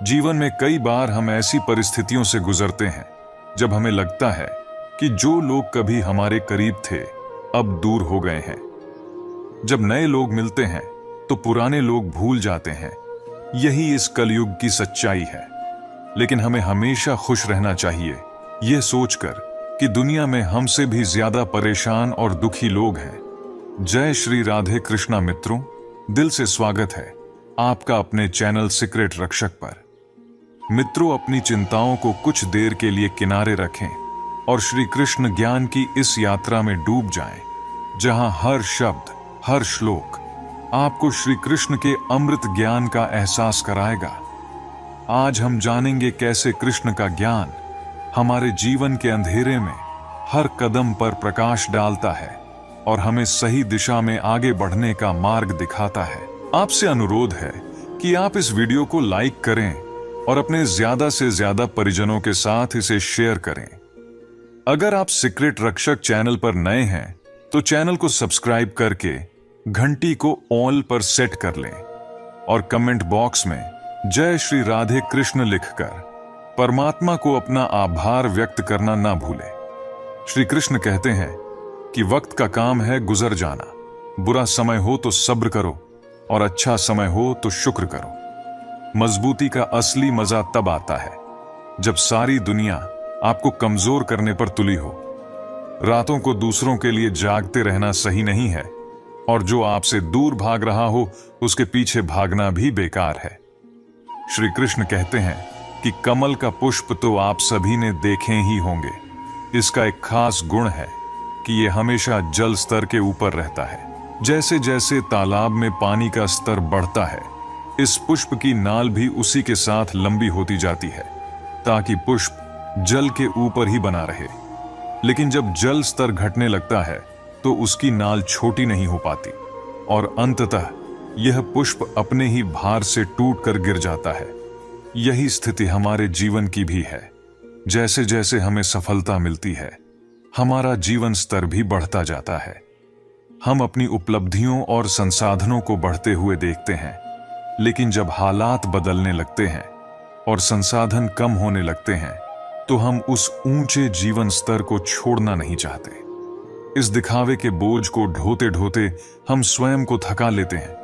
जीवन में कई बार हम ऐसी परिस्थितियों से गुजरते हैं जब हमें लगता है कि जो लोग कभी हमारे करीब थे अब दूर हो गए हैं। जब नए लोग मिलते हैं तो पुराने लोग भूल जाते हैं। यही इस कलयुग की सच्चाई है। लेकिन हमें हमेशा खुश रहना चाहिए, यह सोचकर कि दुनिया में हमसे भी ज्यादा परेशान और दुखी लोग हैं। जय श्री राधे कृष्णा मित्रों, दिल से स्वागत है आपका अपने चैनल सीक्रेट रक्षक पर। मित्रों, अपनी चिंताओं को कुछ देर के लिए किनारे रखें और श्री कृष्ण ज्ञान की इस यात्रा में डूब जाएं, जहां हर शब्द, हर श्लोक आपको श्री कृष्ण के अमृत ज्ञान का एहसास कराएगा। आज हम जानेंगे कैसे कृष्ण का ज्ञान हमारे जीवन के अंधेरे में हर कदम पर प्रकाश डालता है और हमें सही दिशा में आगे बढ़ने का मार्ग दिखाता है। आपसे अनुरोध है कि आप इस वीडियो को लाइक करें और अपने ज्यादा से ज्यादा परिजनों के साथ इसे शेयर करें। अगर आप सीक्रेट रक्षक चैनल पर नए हैं तो चैनल को सब्सक्राइब करके घंटी को ऑल पर सेट कर लें और कमेंट बॉक्स में जय श्री राधे कृष्ण लिखकर परमात्मा को अपना आभार व्यक्त करना ना भूलें। श्री कृष्ण कहते हैं कि वक्त का काम है गुजर जाना। बुरा समय हो तो सब्र करो और अच्छा समय हो तो शुक्र करो। मजबूती का असली मजा तब आता है जब सारी दुनिया आपको कमजोर करने पर तुली हो। रातों को दूसरों के लिए जागते रहना सही नहीं है और जो आपसे दूर भाग रहा हो उसके पीछे भागना भी बेकार है। श्री कृष्ण कहते हैं कि कमल का पुष्प तो आप सभी ने देखे ही होंगे। इसका एक खास गुण है कि यह हमेशा जल स्तर के ऊपर रहता है। जैसे जैसे तालाब में पानी का स्तर बढ़ता है, इस पुष्प की नाल भी उसी के साथ लंबी होती जाती है ताकि पुष्प जल के ऊपर ही बना रहे। लेकिन जब जल स्तर घटने लगता है तो उसकी नाल छोटी नहीं हो पाती और अंततः यह पुष्प अपने ही भार से टूटकर गिर जाता है। यही स्थिति हमारे जीवन की भी है। जैसे जैसे हमें सफलता मिलती है, हमारा जीवन स्तर भी बढ़ता जाता है। हम अपनी उपलब्धियों और संसाधनों को बढ़ते हुए देखते हैं, लेकिन जब हालात बदलने लगते हैं और संसाधन कम होने लगते हैं तो हम उस ऊंचे जीवन स्तर को छोड़ना नहीं चाहते। इस दिखावे के बोझ को ढोते ढोते हम स्वयं को थका लेते हैं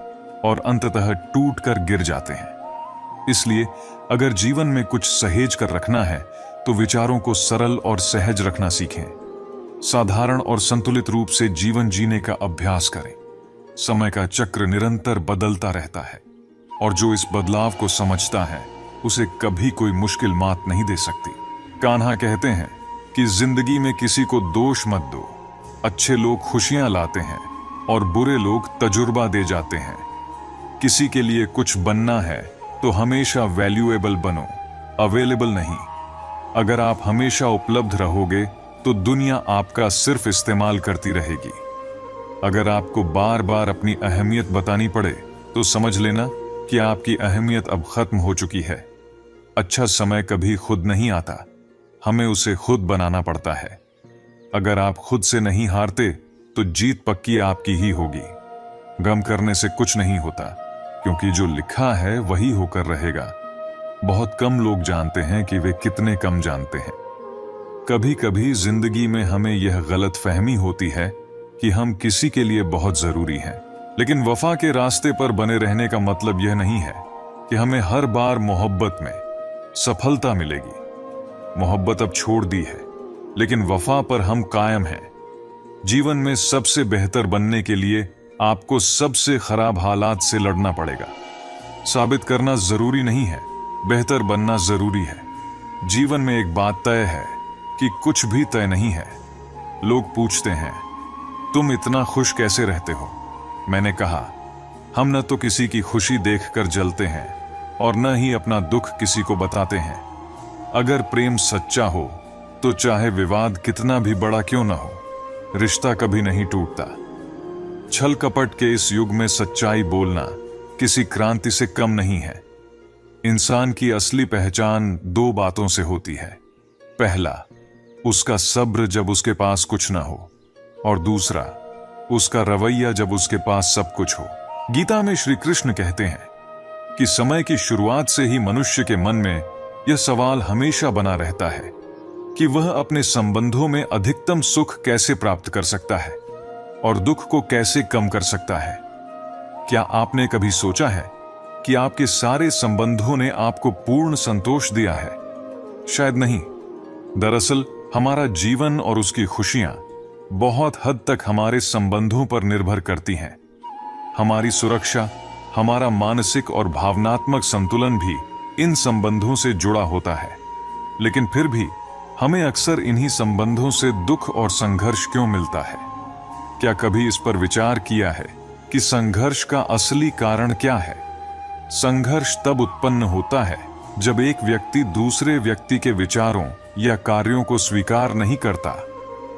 और अंततः टूटकर गिर जाते हैं। इसलिए अगर जीवन में कुछ सहेज कर रखना है तो विचारों को सरल और सहज रखना सीखें। साधारण और संतुलित रूप से जीवन जीने का अभ्यास करें। समय का चक्र निरंतर बदलता रहता है और जो इस बदलाव को समझता है उसे कभी कोई मुश्किल मात नहीं दे सकती। कान्हा कहते हैं कि जिंदगी में किसी को दोष मत दो। अच्छे लोग खुशियां लाते हैं और बुरे लोग तजुर्बा दे जाते हैं। किसी के लिए कुछ बनना है तो हमेशा वैल्यूएबल बनो, अवेलेबल नहीं। अगर आप हमेशा उपलब्ध रहोगे तो दुनिया आपका सिर्फ इस्तेमाल करती रहेगी। अगर आपको बार बार अपनी अहमियत बतानी पड़े तो समझ लेना कि आपकी अहमियत अब खत्म हो चुकी है। अच्छा समय कभी खुद नहीं आता, हमें उसे खुद बनाना पड़ता है। अगर आप खुद से नहीं हारते तो जीत पक्की आपकी ही होगी। गम करने से कुछ नहीं होता, क्योंकि जो लिखा है वही होकर रहेगा। बहुत कम लोग जानते हैं कि वे कितने कम जानते हैं। कभी कभी जिंदगी में हमें यह गलत फहमी होती है कि हम किसी के लिए बहुत जरूरी हैं, लेकिन वफा के रास्ते पर बने रहने का मतलब यह नहीं है कि हमें हर बार मोहब्बत में सफलता मिलेगी। मोहब्बत अब छोड़ दी है, लेकिन वफा पर हम कायम हैं। जीवन में सबसे बेहतर बनने के लिए आपको सबसे खराब हालात से लड़ना पड़ेगा। साबित करना जरूरी नहीं है, बेहतर बनना जरूरी है। जीवन में एक बात तय है कि कुछ भी तय नहीं है। लोग पूछते हैं, तुम इतना खुश कैसे रहते हो? मैंने कहा, हम न तो किसी की खुशी देखकर जलते हैं और न ही अपना दुख किसी को बताते हैं। अगर प्रेम सच्चा हो तो चाहे विवाद कितना भी बड़ा क्यों न हो, रिश्ता कभी नहीं टूटता। छल कपट के इस युग में सच्चाई बोलना किसी क्रांति से कम नहीं है। इंसान की असली पहचान दो बातों से होती है। पहला, उसका सब्र जब उसके पास कुछ ना हो, और दूसरा, उसका रवैया जब उसके पास सब कुछ हो। गीता में श्री कृष्ण कहते हैं कि समय की शुरुआत से ही मनुष्य के मन में यह सवाल हमेशा बना रहता है कि वह अपने संबंधों में अधिकतम सुख कैसे प्राप्त कर सकता है और दुख को कैसे कम कर सकता है। क्या आपने कभी सोचा है कि आपके सारे संबंधों ने आपको पूर्ण संतोष दिया है? शायद नहीं। दरअसल हमारा जीवन और उसकी खुशियां बहुत हद तक हमारे संबंधों पर निर्भर करती हैं। हमारी सुरक्षा, हमारा मानसिक और भावनात्मक संतुलन भी इन संबंधों से जुड़ा होता है। लेकिन फिर भी हमें अक्सर इन्हीं संबंधों से दुख और संघर्ष क्यों मिलता है? क्या कभी इस पर विचार किया है कि संघर्ष का असली कारण क्या है? संघर्ष तब उत्पन्न होता है जब एक व्यक्ति दूसरे व्यक्ति के विचारों या कार्यों को स्वीकार नहीं करता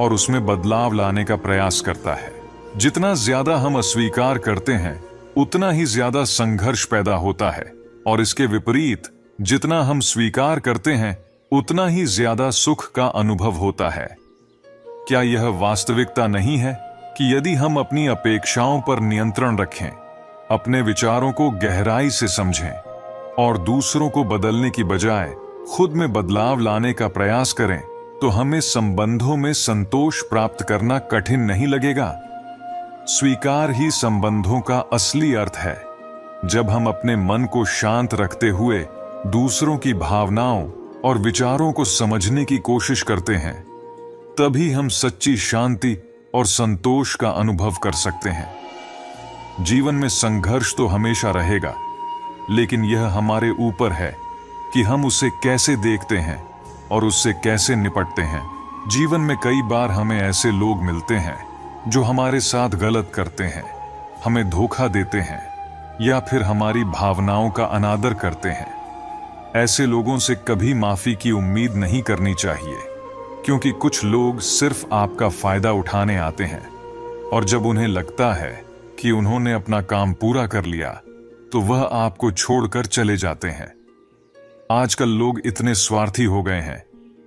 और उसमें बदलाव लाने का प्रयास करता है। जितना ज्यादा हम अस्वीकार करते हैं, उतना ही ज्यादा संघर्ष पैदा होता है, और इसके विपरीत जितना हम स्वीकार करते हैं, उतना ही ज्यादा सुख का अनुभव होता है। क्या यह वास्तविकता नहीं है कि यदि हम अपनी अपेक्षाओं पर नियंत्रण रखें, अपने विचारों को गहराई से समझें और दूसरों को बदलने की बजाय खुद में बदलाव लाने का प्रयास करें, तो हमें संबंधों में संतोष प्राप्त करना कठिन नहीं लगेगा। स्वीकार ही संबंधों का असली अर्थ है। जब हम अपने मन को शांत रखते हुए दूसरों की भावनाओं और विचारों को समझने की कोशिश करते हैं, तभी हम सच्ची शांति और संतोष का अनुभव कर सकते हैं। जीवन में संघर्ष तो हमेशा रहेगा, लेकिन यह हमारे ऊपर है कि हम उसे कैसे देखते हैं और उससे कैसे निपटते हैं। जीवन में कई बार हमें ऐसे लोग मिलते हैं जो हमारे साथ गलत करते हैं, हमें धोखा देते हैं या फिर हमारी भावनाओं का अनादर करते हैं। ऐसे लोगों से कभी माफी की उम्मीद नहीं करनी चाहिए, क्योंकि कुछ लोग सिर्फ आपका फायदा उठाने आते हैं, और जब उन्हें लगता है कि उन्होंने अपना काम पूरा कर लिया, तो वह आपको छोड़कर चले जाते हैं। आजकल लोग इतने स्वार्थी हो गए हैं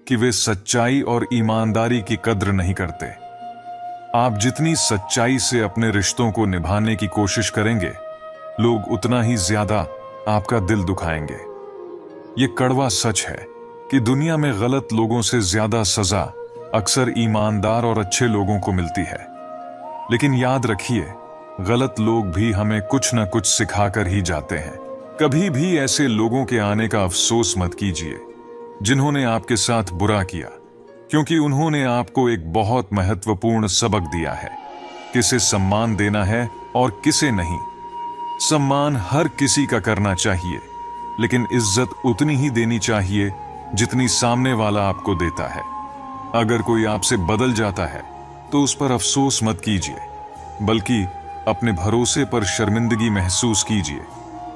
कि वे सच्चाई और ईमानदारी की कद्र नहीं करते। आप जितनी सच्चाई से अपने रिश्तों को निभाने की कोशिश करेंगे, लोग उतना ही ज्यादा आपका दिल दुखाएंगे। ये कड़वा सच है कि दुनिया में गलत लोगों से ज्यादा सजा अक्सर ईमानदार और अच्छे लोगों को मिलती है। लेकिन याद रखिए, गलत लोग भी हमें कुछ न कुछ सिखाकर ही जाते हैं। कभी भी ऐसे लोगों के आने का अफसोस मत कीजिए जिन्होंने आपके साथ बुरा किया, क्योंकि उन्होंने आपको एक बहुत महत्वपूर्ण सबक दिया है, किसे सम्मान देना है और किसे नहीं। सम्मान हर किसी का करना चाहिए, लेकिन इज्जत उतनी ही देनी चाहिए जितनी सामने वाला आपको देता है। अगर कोई आपसे बदल जाता है तो उस पर अफसोस मत कीजिए, बल्कि अपने भरोसे पर शर्मिंदगी महसूस कीजिए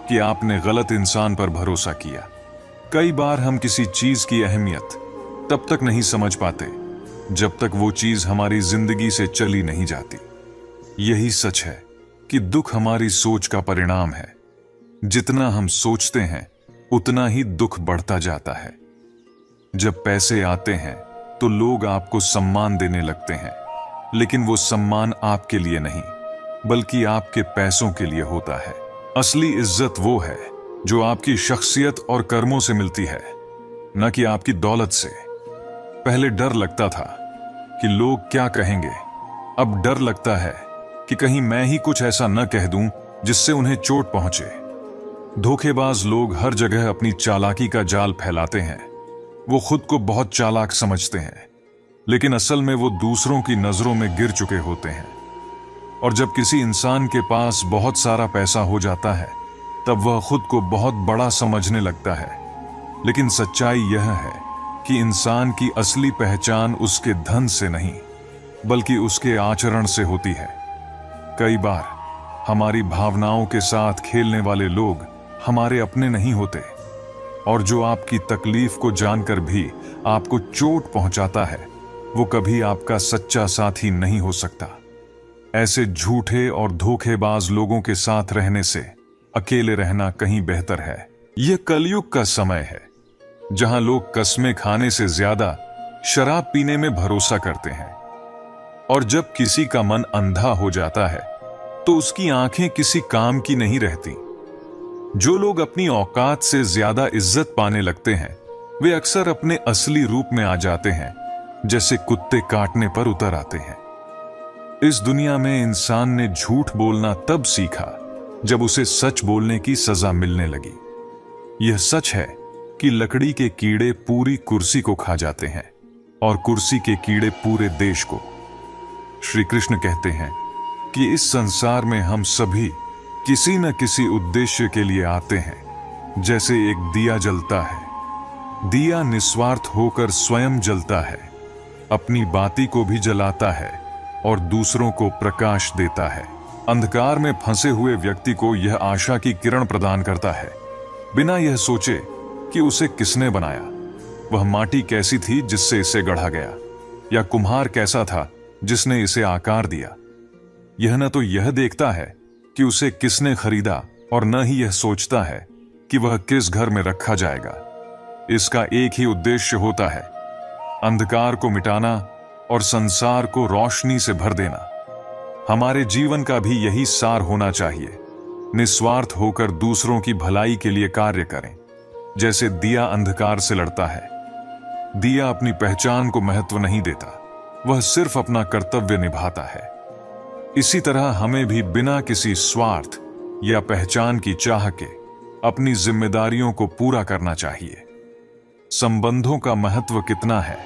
कि आपने गलत इंसान पर भरोसा किया। कई बार हम किसी चीज की अहमियत तब तक नहीं समझ पाते जब तक वो चीज हमारी जिंदगी से चली नहीं जाती। यही सच है कि दुख हमारी सोच का परिणाम है। जितना हम सोचते हैं, उतना ही दुख बढ़ता जाता है। जब पैसे आते हैं तो लोग आपको सम्मान देने लगते हैं, लेकिन वो सम्मान आपके लिए नहीं, बल्कि आपके पैसों के लिए होता है। असली इज्जत वो है जो आपकी शख्सियत और कर्मों से मिलती है, न कि आपकी दौलत से। पहले डर लगता था कि लोग क्या कहेंगे, अब डर लगता है कि कहीं मैं ही कुछ ऐसा न कह दूं जिससे उन्हें चोट पहुंचे। धोखेबाज लोग हर जगह अपनी चालाकी का जाल फैलाते हैं। वो खुद को बहुत चालाक समझते हैं, लेकिन असल में वो दूसरों की नजरों में गिर चुके होते हैं। और जब किसी इंसान के पास बहुत सारा पैसा हो जाता है, तब वह खुद को बहुत बड़ा समझने लगता है। लेकिन सच्चाई यह है कि इंसान की असली पहचान उसके धन से नहीं, बल्कि उसके आचरण से होती है। कई बार हमारी भावनाओं के साथ खेलने वाले लोग हमारे अपने नहीं होते, और जो आपकी तकलीफ को जानकर भी आपको चोट पहुंचाता है, वो कभी आपका सच्चा साथी नहीं हो सकता। ऐसे झूठे और धोखेबाज लोगों के साथ रहने से अकेले रहना कहीं बेहतर है। यह कलयुग का समय है, जहां लोग कस्में खाने से ज्यादा शराब पीने में भरोसा करते हैं। और जब किसी का मन अंधा हो जाता है, तो उसकी आंखें किसी काम की नहीं रहती। जो लोग अपनी औकात से ज्यादा इज्जत पाने लगते हैं वे अक्सर अपने असली रूप में आ जाते हैं, जैसे कुत्ते काटने पर उतर आते हैं। इस दुनिया में इंसान ने झूठ बोलना तब सीखा जब उसे सच बोलने की सजा मिलने लगी। यह सच है कि लकड़ी के कीड़े पूरी कुर्सी को खा जाते हैं और कुर्सी के कीड़े पूरे देश को। श्री कृष्ण कहते हैं कि इस संसार में हम सभी किसी न किसी उद्देश्य के लिए आते हैं। जैसे एक दिया जलता है, दिया निस्वार्थ होकर स्वयं जलता है, अपनी बाती को भी जलाता है और दूसरों को प्रकाश देता है। अंधकार में फंसे हुए व्यक्ति को यह आशा की किरण प्रदान करता है, बिना यह सोचे कि उसे किसने बनाया, वह माटी कैसी थी जिससे इसे गढ़ा गया, या कुम्हार कैसा था जिसने इसे आकार दिया। यह न तो यह देखता है कि उसे किसने खरीदा और न ही यह सोचता है कि वह किस घर में रखा जाएगा। इसका एक ही उद्देश्य होता है, अंधकार को मिटाना और संसार को रोशनी से भर देना। हमारे जीवन का भी यही सार होना चाहिए। निस्वार्थ होकर दूसरों की भलाई के लिए कार्य करें। जैसे दिया अंधकार से लड़ता है, दिया अपनी पहचान को महत्व नहीं देता, वह सिर्फ अपना कर्तव्य निभाता है। इसी तरह हमें भी बिना किसी स्वार्थ या पहचान की चाह के अपनी जिम्मेदारियों को पूरा करना चाहिए। संबंधों का महत्व कितना है,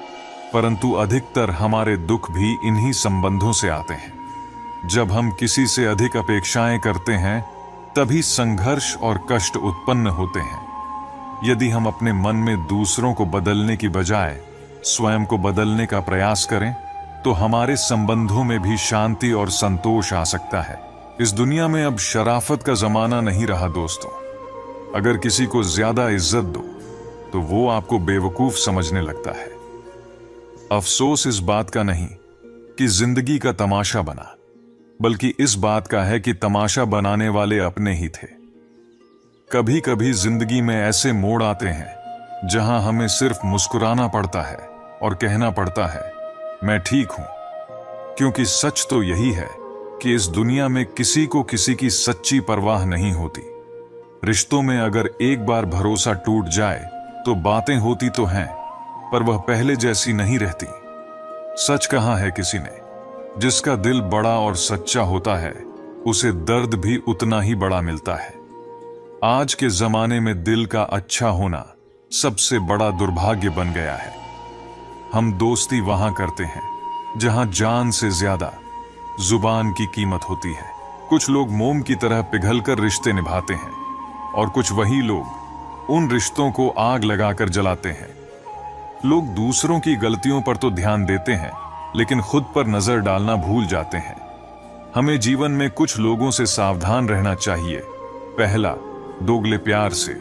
परंतु अधिकतर हमारे दुख भी इन्हीं संबंधों से आते हैं। जब हम किसी से अधिक अपेक्षाएं करते हैं तभी संघर्ष और कष्ट उत्पन्न होते हैं। यदि हम अपने मन में दूसरों को बदलने की बजाय स्वयं को बदलने का प्रयास करें तो हमारे संबंधों में भी शांति और संतोष आ सकता है। इस दुनिया में अब शराफत का जमाना नहीं रहा दोस्तों। अगर किसी को ज्यादा इज्जत दो तो वो आपको बेवकूफ समझने लगता है। अफसोस इस बात का नहीं कि जिंदगी का तमाशा बना, बल्कि इस बात का है कि तमाशा बनाने वाले अपने ही थे। कभी कभी जिंदगी में ऐसे मोड़ आते हैं जहां हमें सिर्फ मुस्कुराना पड़ता है और कहना पड़ता है, मैं ठीक हूं। क्योंकि सच तो यही है कि इस दुनिया में किसी को किसी की सच्ची परवाह नहीं होती। रिश्तों में अगर एक बार भरोसा टूट जाए तो बातें होती तो हैं, पर वह पहले जैसी नहीं रहती। सच कहा है किसी ने, जिसका दिल बड़ा और सच्चा होता है उसे दर्द भी उतना ही बड़ा मिलता है। आज के जमाने में दिल का अच्छा होना सबसे बड़ा दुर्भाग्य बन गया है। हम दोस्ती वहां करते हैं जहां जान से ज्यादा जुबान की कीमत होती है। कुछ लोग मोम की तरह पिघलकर रिश्ते निभाते हैं और कुछ वही लोग उन रिश्तों को आग लगाकर जलाते हैं। लोग दूसरों की गलतियों पर तो ध्यान देते हैं लेकिन खुद पर नजर डालना भूल जाते हैं। हमें जीवन में कुछ लोगों से सावधान रहना चाहिए। पहला, दोगले प्यार से।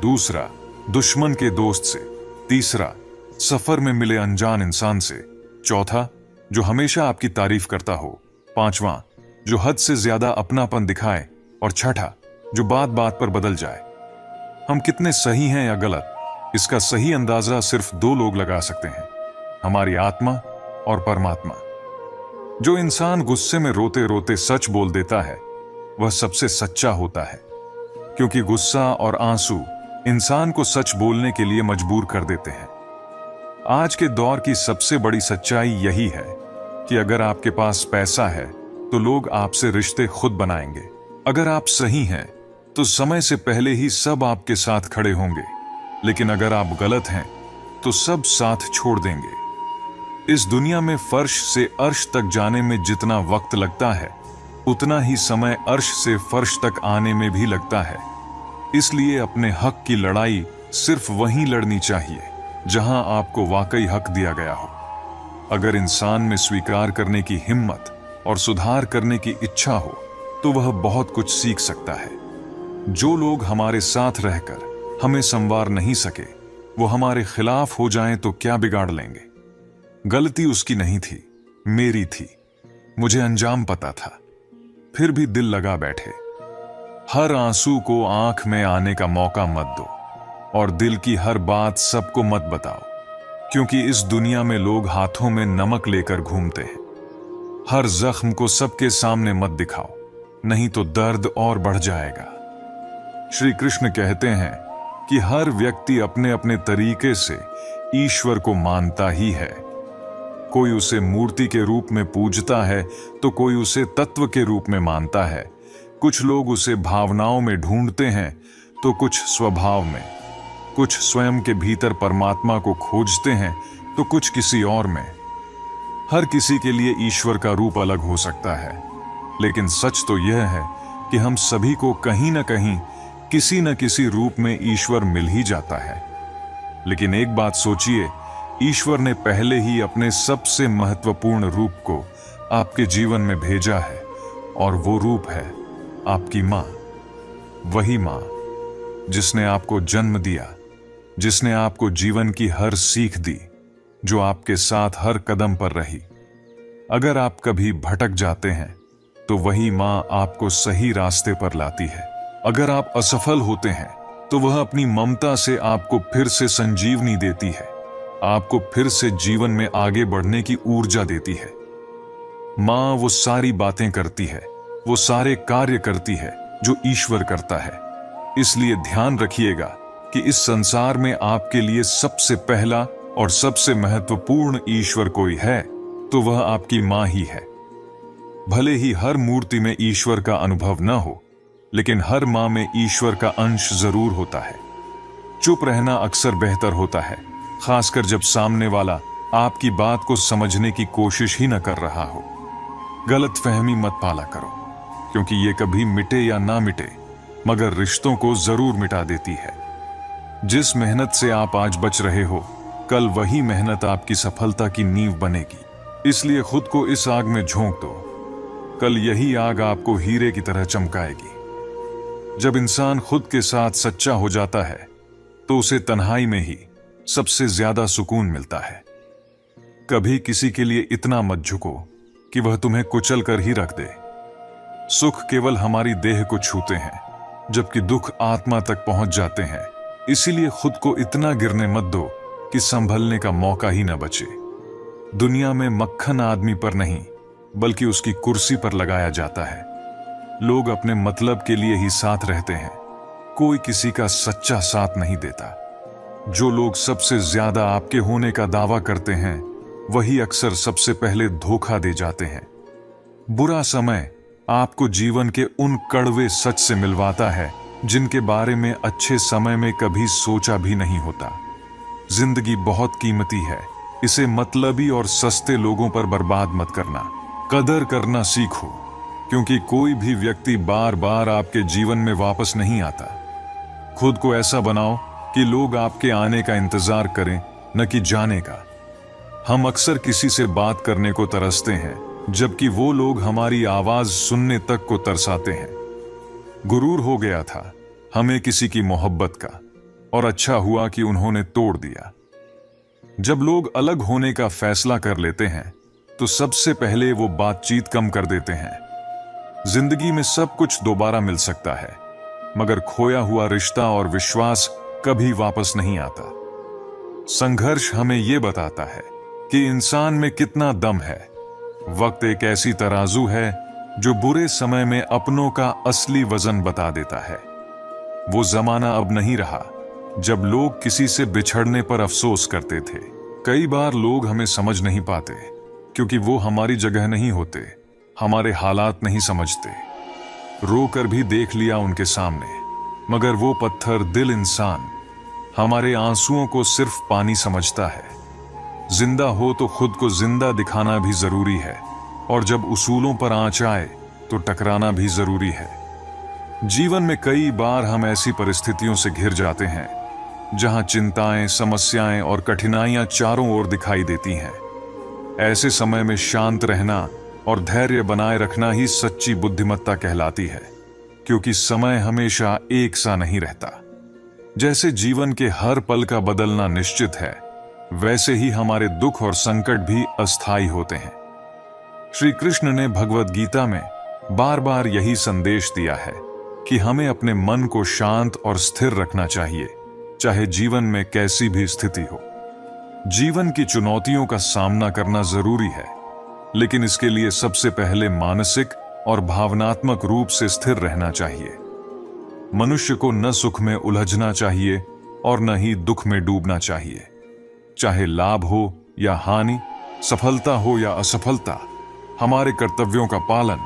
दूसरा, दुश्मन के दोस्त से। तीसरा, सफर में मिले अनजान इंसान से। चौथा, जो हमेशा आपकी तारीफ करता हो। पांचवा, जो हद से ज्यादा अपनापन दिखाए। और छठा, जो बात बात पर बदल जाए। हम कितने सही हैं या गलत, इसका सही अंदाजा सिर्फ दो लोग लगा सकते हैं, हमारी आत्मा और परमात्मा। जो इंसान गुस्से में रोते रोते सच बोल देता है वह सबसे सच्चा होता है, क्योंकि गुस्सा और आंसू इंसान को सच बोलने के लिए मजबूर कर देते हैं। आज के दौर की सबसे बड़ी सच्चाई यही है कि अगर आपके पास पैसा है तो लोग आपसे रिश्ते खुद बनाएंगे। अगर आप सही हैं तो समय से पहले ही सब आपके साथ खड़े होंगे, लेकिन अगर आप गलत हैं तो सब साथ छोड़ देंगे। इस दुनिया में फर्श से अर्श तक जाने में जितना वक्त लगता है उतना ही समय अर्श से फर्श तक आने में भी लगता है। इसलिए अपने हक की लड़ाई सिर्फ वहीं लड़नी चाहिए जहां आपको वाकई हक दिया गया हो। अगर इंसान में स्वीकार करने की हिम्मत और सुधार करने की इच्छा हो तो वह बहुत कुछ सीख सकता है। जो लोग हमारे साथ रहकर हमें संवार नहीं सके वो हमारे खिलाफ हो जाएं तो क्या बिगाड़ लेंगे। गलती उसकी नहीं थी, मेरी थी। मुझे अंजाम पता था, फिर भी दिल लगा बैठे। हर आंसू को आंख में आने का मौका मत दो और दिल की हर बात सबको मत बताओ, क्योंकि इस दुनिया में लोग हाथों में नमक लेकर घूमते हैं। हर जख्म को सबके सामने मत दिखाओ, नहीं तो दर्द और बढ़ जाएगा। श्री कृष्ण कहते हैं कि हर व्यक्ति अपने अपने तरीके से ईश्वर को मानता ही है। कोई उसे मूर्ति के रूप में पूजता है तो कोई उसे तत्व के रूप में मानता है। कुछ लोग उसे भावनाओं में ढूंढते हैं तो कुछ स्वभाव में, कुछ स्वयं के भीतर परमात्मा को खोजते हैं तो कुछ किसी और में। हर किसी के लिए ईश्वर का रूप अलग हो सकता है, लेकिन सच तो यह है कि हम सभी को कहीं ना कहीं किसी न किसी रूप में ईश्वर मिल ही जाता है। लेकिन एक बात सोचिए, ईश्वर ने पहले ही अपने सबसे महत्वपूर्ण रूप को आपके जीवन में भेजा है, और वो रूप है आपकी मां। वही मां जिसने आपको जन्म दिया, जिसने आपको जीवन की हर सीख दी, जो आपके साथ हर कदम पर रही। अगर आप कभी भटक जाते हैं तो वही मां आपको सही रास्ते पर लाती है। अगर आप असफल होते हैं तो वह अपनी ममता से आपको फिर से संजीवनी देती है, आपको फिर से जीवन में आगे बढ़ने की ऊर्जा देती है। मां वो सारी बातें करती है, वो सारे कार्य करती है जो ईश्वर करता है। इसलिए ध्यान रखिएगा कि इस संसार में आपके लिए सबसे पहला और सबसे महत्वपूर्ण ईश्वर कोई है तो वह आपकी मां ही है। भले ही हर मूर्ति में ईश्वर का अनुभव न हो, लेकिन हर मां में ईश्वर का अंश जरूर होता है। चुप रहना अक्सर बेहतर होता है, खासकर जब सामने वाला आपकी बात को समझने की कोशिश ही न कर रहा हो। गलतफहमी मत पाला करो, क्योंकि ये कभी मिटे या ना मिटे, मगर रिश्तों को जरूर मिटा देती है। जिस मेहनत से आप आज बच रहे हो, कल वही मेहनत आपकी सफलता की नींव बनेगी। इसलिए खुद को इस आग में झोंक दो, कल यही आग आपको हीरे की तरह चमकाएगी। जब इंसान खुद के साथ सच्चा हो जाता है तो उसे तन्हाई में ही सबसे ज्यादा सुकून मिलता है। कभी किसी के लिए इतना मत झुको कि वह तुम्हें कुचल कर ही रख दे। सुख केवल हमारी देह को छूते हैं, जबकि दुख आत्मा तक पहुंच जाते हैं। इसीलिए खुद को इतना गिरने मत दो कि संभलने का मौका ही न बचे। दुनिया में मक्खन आदमी पर नहीं, बल्कि उसकी कुर्सी पर लगाया जाता है। लोग अपने मतलब के लिए ही साथ रहते हैं, कोई किसी का सच्चा साथ नहीं देता। जो लोग सबसे ज्यादा आपके होने का दावा करते हैं, वही अक्सर सबसे पहले धोखा दे जाते हैं। बुरा समय आपको जीवन के उन कड़वे सच से मिलवाता है जिनके बारे में अच्छे समय में कभी सोचा भी नहीं होता। जिंदगी बहुत कीमती है, इसे मतलबी और सस्ते लोगों पर बर्बाद मत करना। कदर करना सीखो, क्योंकि कोई भी व्यक्ति बार बार आपके जीवन में वापस नहीं आता। खुद को ऐसा बनाओ कि लोग आपके आने का इंतजार करें, न कि जाने का। हम अक्सर किसी से बात करने को तरसते हैं, जबकि वो लोग हमारी आवाज सुनने तक को तरसाते हैं। गुरूर हो गया था हमें किसी की मोहब्बत का, और अच्छा हुआ कि उन्होंने तोड़ दिया। जब लोग अलग होने का फैसला कर लेते हैं तो सबसे पहले वो बातचीत कम कर देते हैं। जिंदगी में सब कुछ दोबारा मिल सकता है, मगर खोया हुआ रिश्ता और विश्वास कभी वापस नहीं आता। संघर्ष हमें यह बताता है कि इंसान में कितना दम है। वक्त एक ऐसी तराजू है जो बुरे समय में अपनों का असली वजन बता देता है। वो जमाना अब नहीं रहा जब लोग किसी से बिछड़ने पर अफसोस करते थे। कई बार लोग हमें समझ नहीं पाते, क्योंकि वो हमारी जगह नहीं होते, हमारे हालात नहीं समझते। रोकर भी देख लिया उनके सामने, मगर वो पत्थर दिल इंसान हमारे आंसुओं को सिर्फ पानी समझता है। जिंदा हो तो खुद को जिंदा दिखाना भी जरूरी है, और जब उसूलों पर आंच आए तो टकराना भी जरूरी है। जीवन में कई बार हम ऐसी परिस्थितियों से घिर जाते हैं जहां चिंताएं, समस्याएं और कठिनाइयां चारों ओर दिखाई देती हैं। ऐसे समय में शांत रहना और धैर्य बनाए रखना ही सच्ची बुद्धिमत्ता कहलाती है, क्योंकि समय हमेशा एक सा नहीं रहता। जैसे जीवन के हर पल का बदलना निश्चित है, वैसे ही हमारे दुख और संकट भी अस्थायी होते हैं। श्री कृष्ण ने भगवद गीता में बार बार यही संदेश दिया है कि हमें अपने मन को शांत और स्थिर रखना चाहिए, चाहे जीवन में कैसी भी स्थिति हो। जीवन की चुनौतियों का सामना करना जरूरी है, लेकिन इसके लिए सबसे पहले मानसिक और भावनात्मक रूप से स्थिर रहना चाहिए। मनुष्य को न सुख में उलझना चाहिए और न ही दुख में डूबना चाहिए। चाहे लाभ हो या हानि, सफलता हो या असफलता, हमारे कर्तव्यों का पालन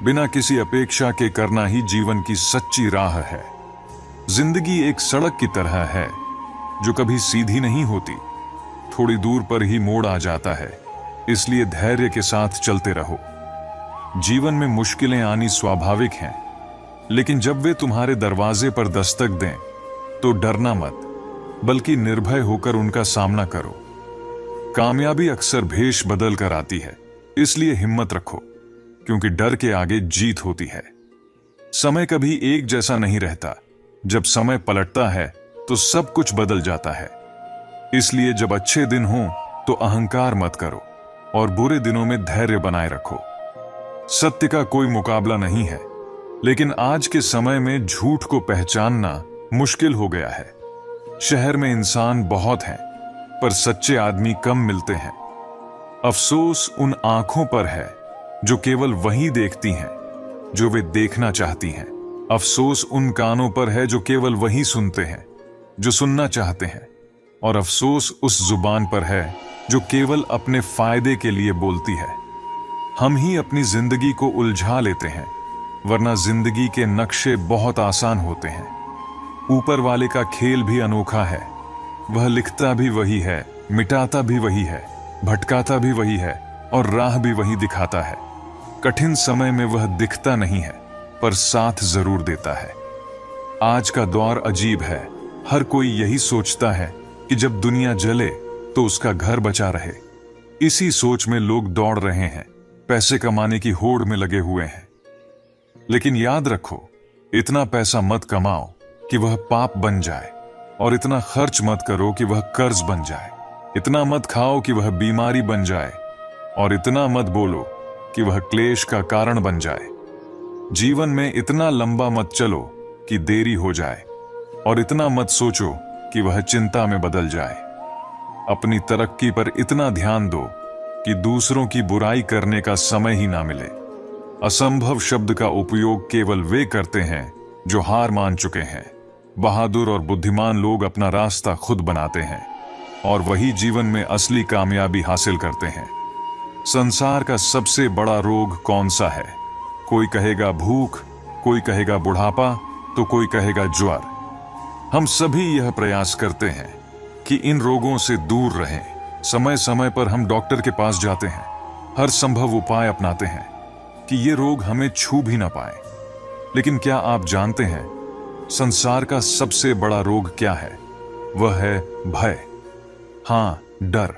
बिना किसी अपेक्षा के करना ही जीवन की सच्ची राह है। जिंदगी एक सड़क की तरह है जो कभी सीधी नहीं होती, थोड़ी दूर पर ही मोड़ आ जाता है। इसलिए धैर्य के साथ चलते रहो। जीवन में मुश्किलें आनी स्वाभाविक हैं, लेकिन जब वे तुम्हारे दरवाजे पर दस्तक दें तो डरना मत, बल्कि निर्भय होकर उनका सामना करो। कामयाबी अक्सर भेष बदल कर आती है, इसलिए हिम्मत रखो, क्योंकि डर के आगे जीत होती है। समय कभी एक जैसा नहीं रहता। जब समय पलटता है तो सब कुछ बदल जाता है। इसलिए जब अच्छे दिन हों तो अहंकार मत करो और बुरे दिनों में धैर्य बनाए रखो। सत्य का कोई मुकाबला नहीं है, लेकिन आज के समय में झूठ को पहचानना मुश्किल हो गया है। शहर में इंसान बहुत हैं, पर सच्चे आदमी कम मिलते हैं। अफसोस उन आंखों पर है जो केवल वही देखती हैं जो वे देखना चाहती हैं। अफसोस उन कानों पर है जो केवल वही सुनते हैं जो सुनना चाहते हैं। और अफसोस उस जुबान पर है जो केवल अपने फायदे के लिए बोलती है। हम ही अपनी जिंदगी को उलझा लेते हैं, वरना जिंदगी के नक्शे बहुत आसान होते हैं। ऊपर वाले का खेल भी अनोखा है। वह लिखता भी वही है, मिटाता भी वही है, भटकाता भी वही है और राह भी वही दिखाता है। कठिन समय में वह दिखता नहीं है, पर साथ जरूर देता है। आज का दौर अजीब है। हर कोई यही सोचता है कि जब दुनिया जले तो उसका घर बचा रहे। इसी सोच में लोग दौड़ रहे हैं, पैसे कमाने की होड़ में लगे हुए हैं। लेकिन याद रखो, इतना पैसा मत कमाओ कि वह पाप बन जाए, और इतना खर्च मत करो कि वह कर्ज बन जाए। इतना मत खाओ कि वह बीमारी बन जाए, और इतना मत बोलो कि वह क्लेश का कारण बन जाए। जीवन में इतना लंबा मत चलो कि देरी हो जाए, और इतना मत सोचो कि वह चिंता में बदल जाए। अपनी तरक्की पर इतना ध्यान दो कि दूसरों की बुराई करने का समय ही ना मिले। असंभव शब्द का उपयोग केवल वे करते हैं जो हार मान चुके हैं। बहादुर और बुद्धिमान लोग अपना रास्ता खुद बनाते हैं, और वही जीवन में असली कामयाबी हासिल करते हैं। संसार का सबसे बड़ा रोग कौन सा है? कोई कहेगा भूख, कोई कहेगा बुढ़ापा, तो कोई कहेगा ज्वर। हम सभी यह प्रयास करते हैं कि इन रोगों से दूर रहें। समय समय पर हम डॉक्टर के पास जाते हैं, हर संभव उपाय अपनाते हैं कि ये रोग हमें छू भी ना पाए। लेकिन क्या आप जानते हैं, संसार का सबसे बड़ा रोग क्या है? वह है भय। हाँ, डर।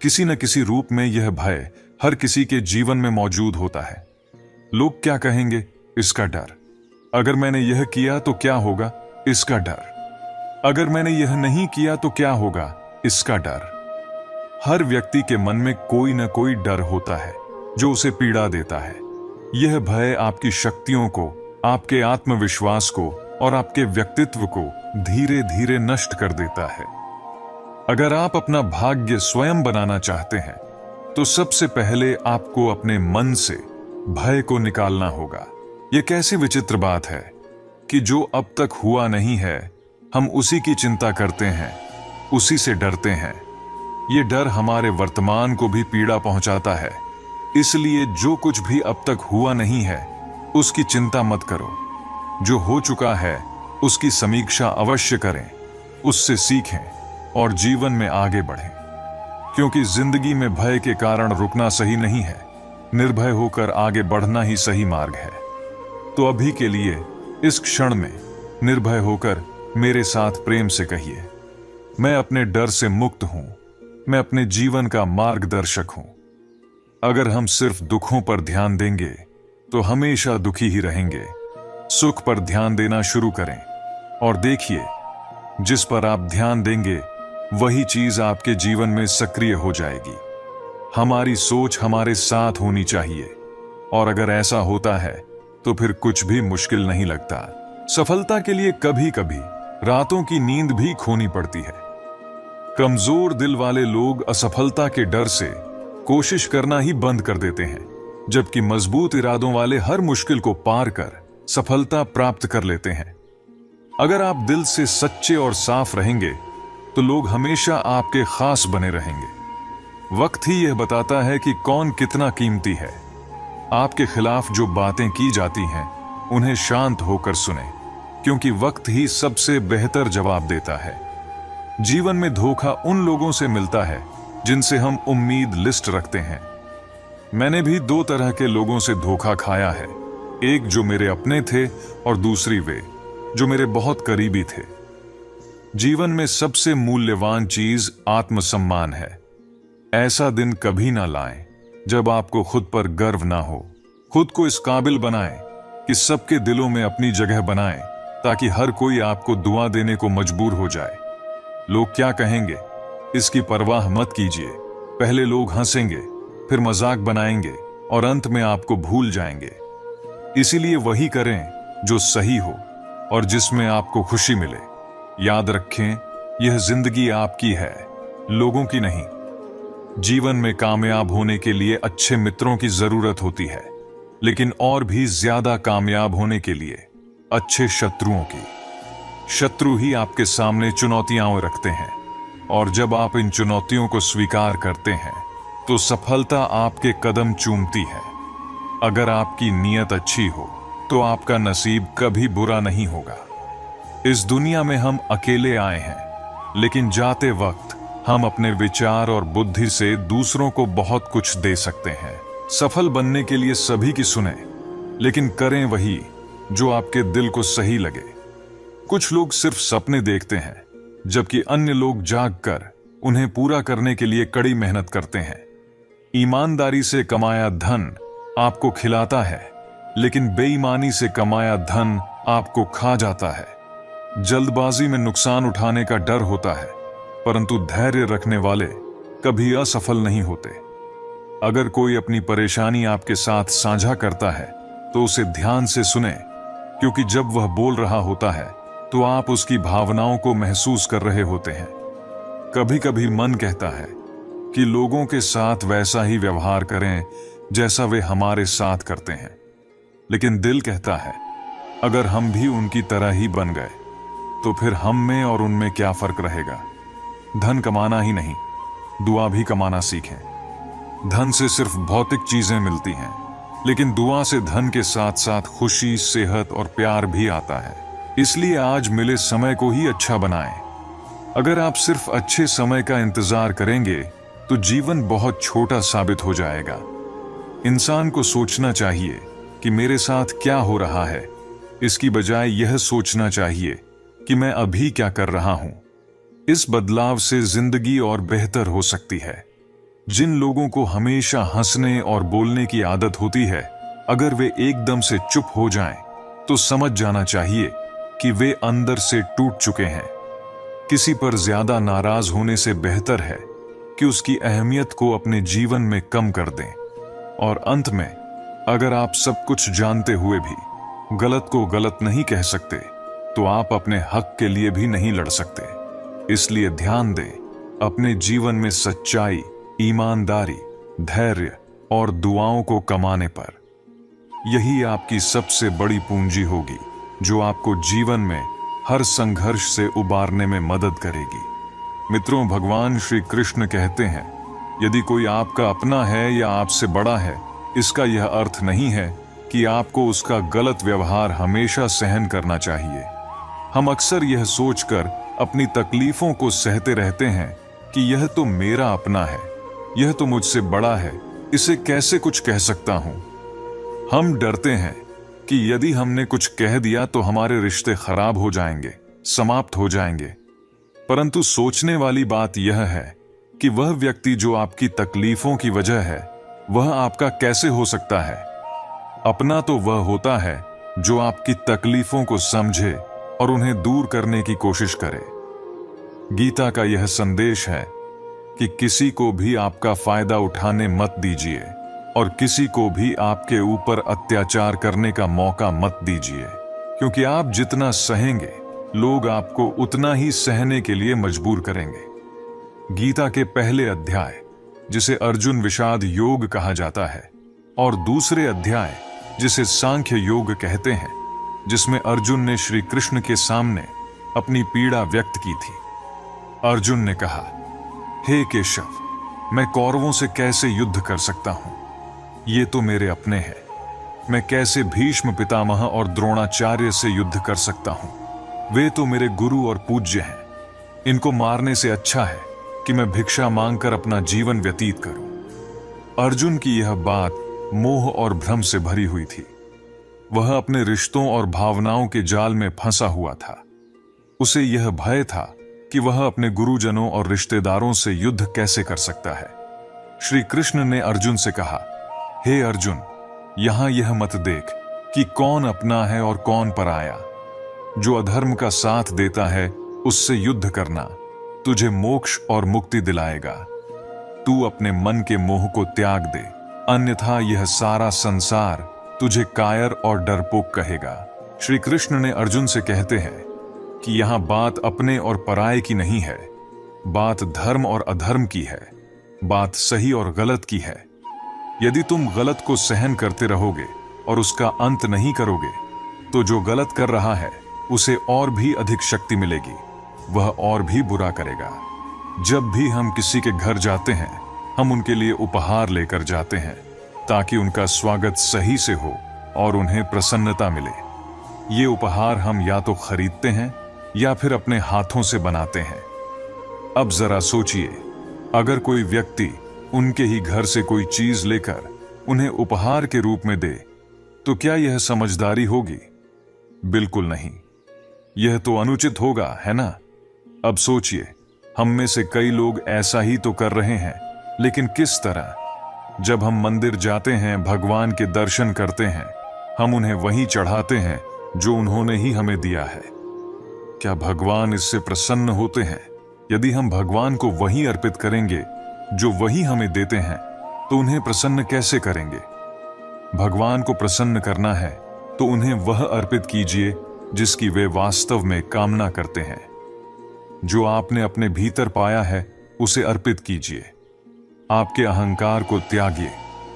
किसी न किसी रूप में यह भय हर किसी के जीवन में मौजूद होता है। लोग क्या कहेंगे, इसका डर। अगर मैंने यह किया तो क्या होगा, इसका डर। अगर मैंने यह नहीं किया तो क्या होगा, इसका डर। हर व्यक्ति के मन में कोई न कोई डर होता है जो उसे पीड़ा देता है। यह भय आपकी शक्तियों को, आपके आत्मविश्वास को और आपके व्यक्तित्व को धीरे धीरे नष्ट कर देता है। अगर आप अपना भाग्य स्वयं बनाना चाहते हैं तो सबसे पहले आपको अपने मन से भय को निकालना होगा। यह कैसी विचित्र बात है कि जो अब तक हुआ नहीं है, हम उसी की चिंता करते हैं, उसी से डरते हैं। ये डर हमारे वर्तमान को भी पीड़ा पहुंचाता है। इसलिए जो कुछ भी अब तक हुआ नहीं है, उसकी चिंता मत करो। जो हो चुका है, उसकी समीक्षा अवश्य करें, उससे सीखें और जीवन में आगे बढ़ें। क्योंकि जिंदगी में भय के कारण रुकना सही नहीं है, निर्भय होकर आगे बढ़ना ही सही मार्ग है। तो अभी के लिए, इस क्षण में निर्भय होकर मेरे साथ प्रेम से कहिए, मैं अपने डर से मुक्त हूं, मैं अपने जीवन का मार्गदर्शक हूं। अगर हम सिर्फ दुखों पर ध्यान देंगे तो हमेशा दुखी ही रहेंगे। सुख पर ध्यान देना शुरू करें और देखिए, जिस पर आप ध्यान देंगे वही चीज आपके जीवन में सक्रिय हो जाएगी। हमारी सोच हमारे साथ होनी चाहिए, और अगर ऐसा होता है तो फिर कुछ भी मुश्किल नहीं लगता। सफलता के लिए कभी कभी रातों की नींद भी खोनी पड़ती है। कमजोर दिल वाले लोग असफलता के डर से कोशिश करना ही बंद कर देते हैं, जबकि मजबूत इरादों वाले हर मुश्किल को पार कर सफलता प्राप्त कर लेते हैं। अगर आप दिल से सच्चे और साफ रहेंगे तो लोग हमेशा आपके खास बने रहेंगे। वक्त ही यह बताता है कि कौन कितना कीमती है। आपके खिलाफ जो बातें की जाती हैं उन्हें शांत होकर सुने, क्योंकि वक्त ही सबसे बेहतर जवाब देता है। जीवन में धोखा उन लोगों से मिलता है जिनसे हम उम्मीद लिस्ट रखते हैं। मैंने भी दो तरह के लोगों से धोखा खाया है, एक जो मेरे अपने थे और दूसरी वे जो मेरे बहुत करीबी थे। जीवन में सबसे मूल्यवान चीज आत्मसम्मान है। ऐसा दिन कभी ना लाएं जब आपको खुद पर गर्व ना हो। खुद को इस काबिल बनाएं कि सबके दिलों में अपनी जगह बनाएं, ताकि हर कोई आपको दुआ देने को मजबूर हो जाए। लोग क्या कहेंगे इसकी परवाह मत कीजिए। पहले लोग हंसेंगे, फिर मजाक बनाएंगे और अंत में आपको भूल जाएंगे। इसीलिए वही करें जो सही हो और जिसमें आपको खुशी मिले। याद रखें, यह जिंदगी आपकी है, लोगों की नहीं। जीवन में कामयाब होने के लिए अच्छे मित्रों की जरूरत होती है, लेकिन और भी ज्यादा कामयाब होने के लिए अच्छे शत्रुओं की। शत्रु ही आपके सामने चुनौतियां रखते हैं, और जब आप इन चुनौतियों को स्वीकार करते हैं तो सफलता आपके कदम चूमती है। अगर आपकी नीयत अच्छी हो तो आपका नसीब कभी बुरा नहीं होगा। इस दुनिया में हम अकेले आए हैं, लेकिन जाते वक्त हम अपने विचार और बुद्धि से दूसरों को बहुत कुछ दे सकते हैं। सफल बनने के लिए सभी की सुने, लेकिन करें वही जो आपके दिल को सही लगे। कुछ लोग सिर्फ सपने देखते हैं, जबकि अन्य लोग जागकर उन्हें पूरा करने के लिए कड़ी मेहनत करते हैं। ईमानदारी से कमाया धन आपको खिलाता है, लेकिन बेईमानी से कमाया धन आपको खा जाता है। जल्दबाजी में नुकसान उठाने का डर होता है, परंतु धैर्य रखने वाले कभी असफल नहीं होते। अगर कोई अपनी परेशानी आपके साथ साझा करता है तो उसे ध्यान से सुने, क्योंकि जब वह बोल रहा होता है तो आप उसकी भावनाओं को महसूस कर रहे होते हैं। कभी कभी मन कहता है कि लोगों के साथ वैसा ही व्यवहार करें जैसा वे हमारे साथ करते हैं, लेकिन दिल कहता है अगर हम भी उनकी तरह ही बन गए तो फिर हम में और उनमें क्या फर्क रहेगा। धन कमाना ही नहीं, दुआ भी कमाना सीखें। धन से सिर्फ भौतिक चीजें मिलती हैं, लेकिन दुआ से धन के साथ साथ खुशी, सेहत और प्यार भी आता है। इसलिए आज मिले समय को ही अच्छा बनाएं। अगर आप सिर्फ अच्छे समय का इंतजार करेंगे तो जीवन बहुत छोटा साबित हो जाएगा। इंसान को सोचना चाहिए कि मेरे साथ क्या हो रहा है, इसकी बजाय यह सोचना चाहिए कि मैं अभी क्या कर रहा हूं। इस बदलाव से जिंदगी और बेहतर हो सकती है। जिन लोगों को हमेशा हंसने और बोलने की आदत होती है, अगर वे एकदम से चुप हो जाएं, तो समझ जाना चाहिए कि वे अंदर से टूट चुके हैं। किसी पर ज्यादा नाराज होने से बेहतर है कि उसकी अहमियत को अपने जीवन में कम कर दें। और अंत में, अगर आप सब कुछ जानते हुए भी गलत को गलत नहीं कह सकते, तो आप अपने हक के लिए भी नहीं लड़ सकते। इसलिए ध्यान दें अपने जीवन में सच्चाई, ईमानदारी, धैर्य और दुआओं को कमाने पर। यही आपकी सबसे बड़ी पूंजी होगी, जो आपको जीवन में हर संघर्ष से उबारने में मदद करेगी। मित्रों, भगवान श्री कृष्ण कहते हैं, यदि कोई आपका अपना है या आपसे बड़ा है, इसका यह अर्थ नहीं है कि आपको उसका गलत व्यवहार हमेशा सहन करना चाहिए। हम अक्सर यह सोचकर अपनी तकलीफों को सहते रहते हैं कि यह तो मेरा अपना है, यह तो मुझसे बड़ा है, इसे कैसे कुछ कह सकता हूं। हम डरते हैं कि यदि हमने कुछ कह दिया तो हमारे रिश्ते खराब हो जाएंगे, समाप्त हो जाएंगे। परंतु सोचने वाली बात यह है कि वह व्यक्ति जो आपकी तकलीफों की वजह है, वह आपका कैसे हो सकता है। अपना तो वह होता है जो आपकी तकलीफों को समझे और उन्हें दूर करने की कोशिश करे। गीता का यह संदेश है कि किसी को भी आपका फायदा उठाने मत दीजिए और किसी को भी आपके ऊपर अत्याचार करने का मौका मत दीजिए, क्योंकि आप जितना सहेंगे, लोग आपको उतना ही सहने के लिए मजबूर करेंगे। गीता के पहले अध्याय, जिसे अर्जुन विषाद योग कहा जाता है, और दूसरे अध्याय, जिसे सांख्य योग कहते हैं, जिसमें अर्जुन ने श्री कृष्ण के सामने अपनी पीड़ा व्यक्त की थी। अर्जुन ने कहा, हे केशव, मैं कौरवों से कैसे युद्ध कर सकता हूं? ये तो मेरे अपने हैं। मैं कैसे भीष्म पितामह और द्रोणाचार्य से युद्ध कर सकता हूं? वे तो मेरे गुरु और पूज्य हैं। इनको मारने से अच्छा है कि मैं भिक्षा मांगकर अपना जीवन व्यतीत करूं। अर्जुन की यह बात मोह और भ्रम से भरी हुई थी। वह अपने रिश्तों और भावनाओं के जाल में फंसा हुआ था। उसे यह भय था कि वह अपने गुरुजनों और रिश्तेदारों से युद्ध कैसे कर सकता है। श्री कृष्ण ने अर्जुन से कहा, हे अर्जुन, यहां यह मत देख कि कौन अपना है और कौन पराया। जो अधर्म का साथ देता है उससे युद्ध करना तुझे मोक्ष और मुक्ति दिलाएगा। तू अपने मन के मोह को त्याग दे, अन्यथा यह सारा संसार तुझे कायर और डरपोक कहेगा। श्री कृष्ण ने अर्जुन से कहते हैं कि यहां बात अपने और पराये की नहीं है, बात धर्म और अधर्म की है, बात सही और गलत की है। यदि तुम गलत को सहन करते रहोगे और उसका अंत नहीं करोगे, तो जो गलत कर रहा है उसे और भी अधिक शक्ति मिलेगी, वह और भी बुरा करेगा। जब भी हम किसी के घर जाते हैं, हम उनके लिए उपहार लेकर जाते हैं ताकि उनका स्वागत सही से हो और उन्हें प्रसन्नता मिले। ये उपहार हम या तो खरीदते हैं या फिर अपने हाथों से बनाते हैं। अब जरा सोचिए, अगर कोई व्यक्ति उनके ही घर से कोई चीज लेकर उन्हें उपहार के रूप में दे, तो क्या यह समझदारी होगी? बिल्कुल नहीं। यह तो अनुचित होगा, है ना? अब सोचिए, हम में से कई लोग ऐसा ही तो कर रहे हैं, लेकिन किस तरह? जब हम मंदिर जाते हैं, भगवान के दर्शन करते हैं, हम उन्हें वही चढ़ाते हैं जो उन्होंने ही हमें दिया है। क्या भगवान इससे प्रसन्न होते हैं? यदि हम भगवान को वही अर्पित करेंगे जो वही हमें देते हैं, तो उन्हें प्रसन्न कैसे करेंगे? भगवान को प्रसन्न करना है तो उन्हें वह अर्पित कीजिए जिसकी वे वास्तव में कामना करते हैं। जो आपने अपने भीतर पाया है उसे अर्पित कीजिए। आपके अहंकार को त्यागिए,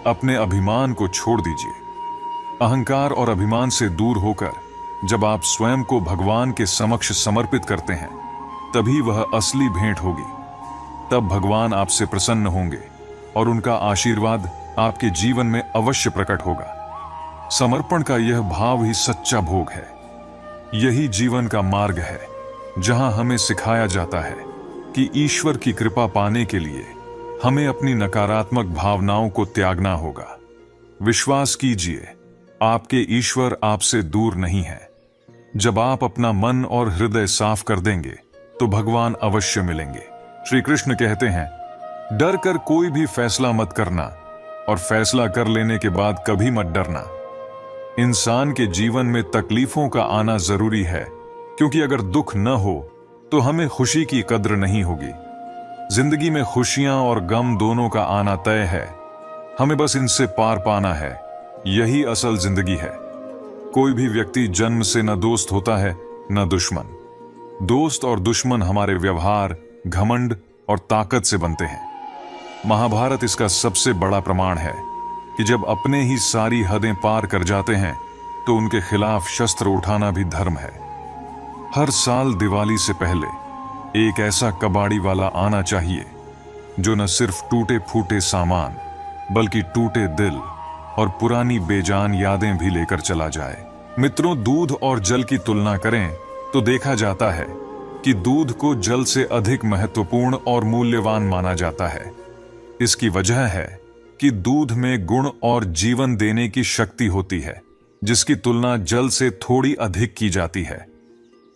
अपने अभिमान को छोड़ दीजिए। अहंकार और अभिमान से दूर होकर जब आप स्वयं को भगवान के समक्ष समर्पित करते हैं, तभी वह असली भेंट होगी। तब भगवान आपसे प्रसन्न होंगे और उनका आशीर्वाद आपके जीवन में अवश्य प्रकट होगा। समर्पण का यह भाव ही सच्चा भोग है। यही जीवन का मार्ग है, जहां हमें सिखाया जाता है कि ईश्वर की कृपा पाने के लिए हमें अपनी नकारात्मक भावनाओं को त्यागना होगा। विश्वास कीजिए, आपके ईश्वर आपसे दूर नहीं है। जब आप अपना मन और हृदय साफ कर देंगे, तो भगवान अवश्य मिलेंगे। श्री कृष्ण कहते हैं, डर कर कोई भी फैसला मत करना और फैसला कर लेने के बाद कभी मत डरना। इंसान के जीवन में तकलीफों का आना जरूरी है, क्योंकि अगर दुख न हो तो हमें खुशी की कद्र नहीं होगी। जिंदगी में खुशियां और गम दोनों का आना तय है, हमें बस इनसे पार पाना है। यही असल जिंदगी है। कोई भी व्यक्ति जन्म से न दोस्त होता है न दुश्मन। दोस्त और दुश्मन हमारे व्यवहार, घमंड और ताकत से बनते हैं। महाभारत इसका सबसे बड़ा प्रमाण है कि जब अपने ही सारी हदें पार कर जाते हैं, तो उनके खिलाफ शस्त्र उठाना भी धर्म है। हर साल दिवाली से पहले एक ऐसा कबाड़ी वाला आना चाहिए जो न सिर्फ टूटे फूटे सामान, बल्कि टूटे दिल और पुरानी बेजान यादें भी लेकर चला जाए। मित्रों, दूध और जल की तुलना करें तो देखा जाता है कि दूध को जल से अधिक महत्वपूर्ण और मूल्यवान माना जाता है। इसकी वजह है कि दूध में गुण और जीवन देने की शक्ति होती है, जिसकी तुलना जल से थोड़ी अधिक की जाती है।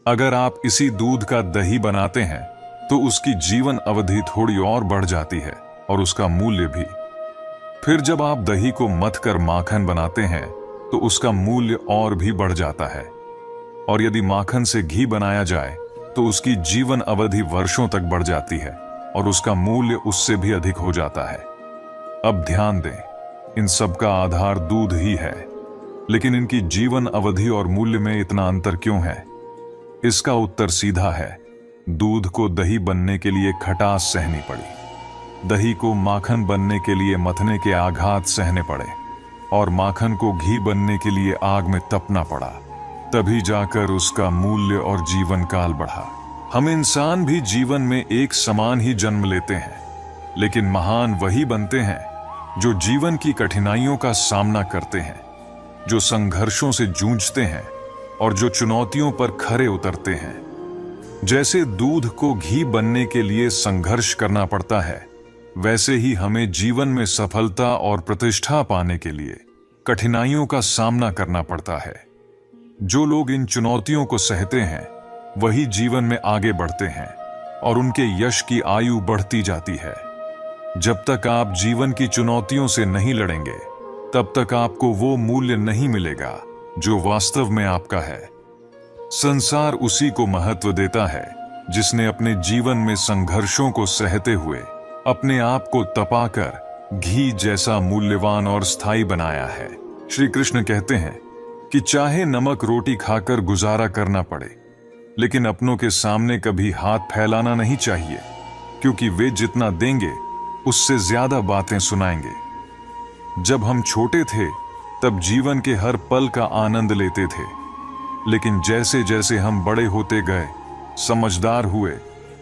अगर आप इसी दूध का दही बनाते हैं, तो उसकी जीवन अवधि थोड़ी और बढ़ जाती है और उसका मूल्य भी। फिर जब आप दही को मथ कर माखन बनाते हैं, तो उसका मूल्य और भी बढ़ जाता है। और यदि माखन से घी बनाया जाए, तो उसकी जीवन अवधि वर्षों तक बढ़ जाती है और उसका मूल्य उससे भी अधिक हो जाता है। अब ध्यान दें, इन सब का आधार दूध ही है, लेकिन इनकी जीवन अवधि और मूल्य में इतना अंतर क्यों है? इसका उत्तर सीधा है। दूध को दही बनने के लिए खटास सहनी पड़ी, दही को माखन बनने के लिए मथने के आघात सहने पड़े, और माखन को घी बनने के लिए आग में तपना पड़ा। तभी जाकर उसका मूल्य और जीवन काल बढ़ा। हम इंसान भी जीवन में एक समान ही जन्म लेते हैं, लेकिन महान वही बनते हैं जो जीवन की कठिनाइयों का सामना करते हैं, जो संघर्षों से जूझते हैं और जो चुनौतियों पर खरे उतरते हैं। जैसे दूध को घी बनने के लिए संघर्ष करना पड़ता है, वैसे ही हमें जीवन में सफलता और प्रतिष्ठा पाने के लिए कठिनाइयों का सामना करना पड़ता है। जो लोग इन चुनौतियों को सहते हैं वही जीवन में आगे बढ़ते हैं और उनके यश की आयु बढ़ती जाती है। जब तक आप जीवन की चुनौतियों से नहीं लड़ेंगे, तब तक आपको वो मूल्य नहीं मिलेगा जो वास्तव में आपका है। संसार उसी को महत्व देता है जिसने अपने जीवन में संघर्षों को सहते हुए अपने आप को तपाकर घी जैसा मूल्यवान और स्थायी बनाया है। श्री कृष्ण कहते हैं कि चाहे नमक रोटी खाकर गुजारा करना पड़े, लेकिन अपनों के सामने कभी हाथ फैलाना नहीं चाहिए, क्योंकि वे जितना देंगे उससे ज्यादा बातें सुनाएंगे। जब हम छोटे थे तब जीवन के हर पल का आनंद लेते थे, लेकिन जैसे जैसे हम बड़े होते गए, समझदार हुए,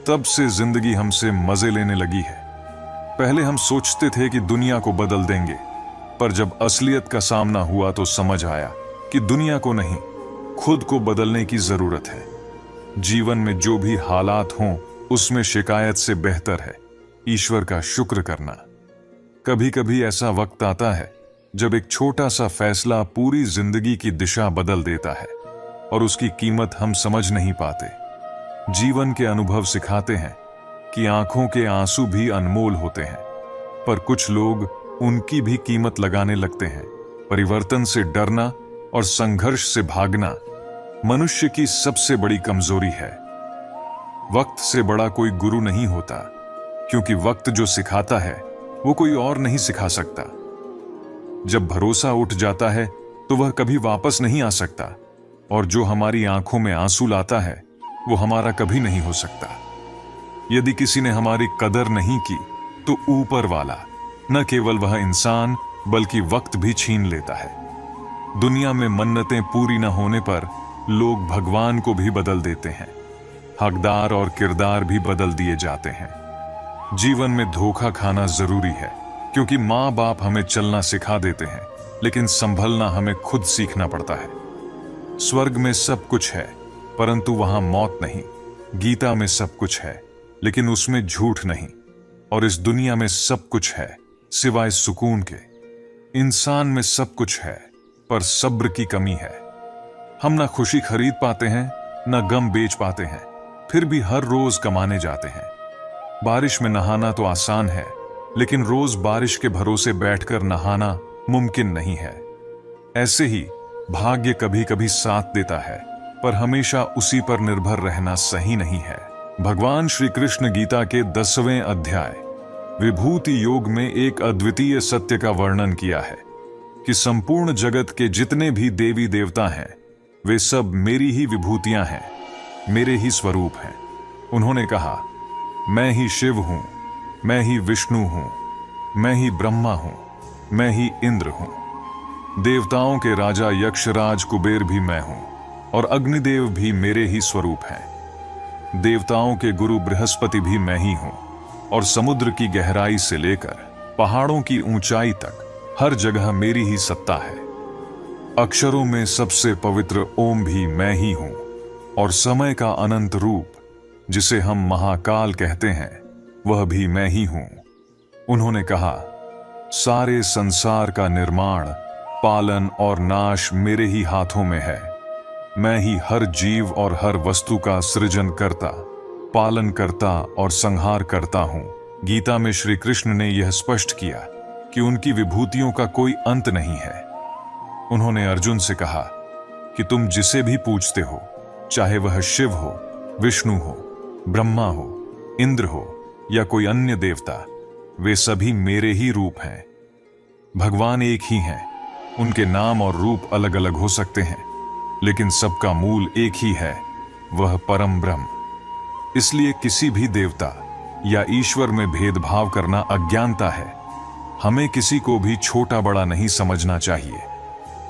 तब से जिंदगी हमसे मजे लेने लगी है। पहले हम सोचते थे कि दुनिया को बदल देंगे, पर जब असलियत का सामना हुआ तो समझ आया कि दुनिया को नहीं, खुद को बदलने की जरूरत है। जीवन में जो भी हालात हों, उसमें शिकायत से बेहतर है ईश्वर का शुक्र करना। कभी कभी ऐसा वक्त आता है जब एक छोटा सा फैसला पूरी जिंदगी की दिशा बदल देता है और उसकी कीमत हम समझ नहीं पाते। जीवन के अनुभव सिखाते हैं कि आंखों के आंसू भी अनमोल होते हैं, पर कुछ लोग उनकी भी कीमत लगाने लगते हैं। परिवर्तन से डरना और संघर्ष से भागना मनुष्य की सबसे बड़ी कमजोरी है। वक्त से बड़ा कोई गुरु नहीं होता, क्योंकि वक्त जो सिखाता है वो कोई और नहीं सिखा सकता। जब भरोसा उठ जाता है तो वह कभी वापस नहीं आ सकता, और जो हमारी आंखों में आंसू लाता है वो हमारा कभी नहीं हो सकता। यदि किसी ने हमारी कदर नहीं की तो ऊपर वाला न केवल वह इंसान बल्कि वक्त भी छीन लेता है। दुनिया में मन्नतें पूरी न होने पर लोग भगवान को भी बदल देते हैं। हकदार और किरदार भी बदल दिए जाते हैं। जीवन में धोखा खाना जरूरी है, क्योंकि माँ बाप हमें चलना सिखा देते हैं, लेकिन संभलना हमें खुद सीखना पड़ता है। स्वर्ग में सब कुछ है, परंतु वहां मौत नहीं। गीता में सब कुछ है, लेकिन उसमें झूठ नहीं। और इस दुनिया में सब कुछ है सिवाय सुकून के। इंसान में सब कुछ है, पर सब्र की कमी है। हम ना खुशी खरीद पाते हैं, ना गम बेच पाते हैं, फिर भी हर रोज कमाने जाते हैं। बारिश में नहाना तो आसान है, लेकिन रोज बारिश के भरोसे बैठकर नहाना मुमकिन नहीं है। ऐसे ही भाग्य कभी कभी साथ देता है, पर हमेशा उसी पर निर्भर रहना सही नहीं है। भगवान श्री कृष्ण गीता के 10वें अध्याय विभूति योग में एक अद्वितीय सत्य का वर्णन किया है कि संपूर्ण जगत के जितने भी देवी देवता हैं, वे सब मेरी ही विभूतियां हैं, मेरे ही स्वरूप हैं। उन्होंने कहा, मैं ही शिव हूं, मैं ही विष्णु हूं, मैं ही ब्रह्मा हूं, मैं ही इंद्र हूं। देवताओं के राजा यक्षराज कुबेर भी मैं हूं, और अग्निदेव भी मेरे ही स्वरूप हैं। देवताओं के गुरु बृहस्पति भी मैं ही हूं, और समुद्र की गहराई से लेकर पहाड़ों की ऊंचाई तक हर जगह मेरी ही सत्ता है। अक्षरों में सबसे पवित्र ओम भी मैं ही हूं, और समय का अनंत रूप जिसे हम महाकाल कहते हैं, वह भी मैं ही हूं। उन्होंने कहा, सारे संसार का निर्माण, पालन और नाश मेरे ही हाथों में है। मैं ही हर जीव और हर वस्तु का सृजन करता, पालन करता और संहार करता हूं। गीता में श्री कृष्ण ने यह स्पष्ट किया कि उनकी विभूतियों का कोई अंत नहीं है। उन्होंने अर्जुन से कहा कि तुम जिसे भी पूजते हो, चाहे वह शिव हो, विष्णु हो, ब्रह्मा हो, इंद्र हो या कोई अन्य देवता, वे सभी मेरे ही रूप हैं। भगवान एक ही हैं, उनके नाम और रूप अलग अलग हो सकते हैं, लेकिन सबका मूल एक ही है, वह परम ब्रह्म। इसलिए किसी भी देवता या ईश्वर में भेदभाव करना अज्ञानता है। हमें किसी को भी छोटा बड़ा नहीं समझना चाहिए।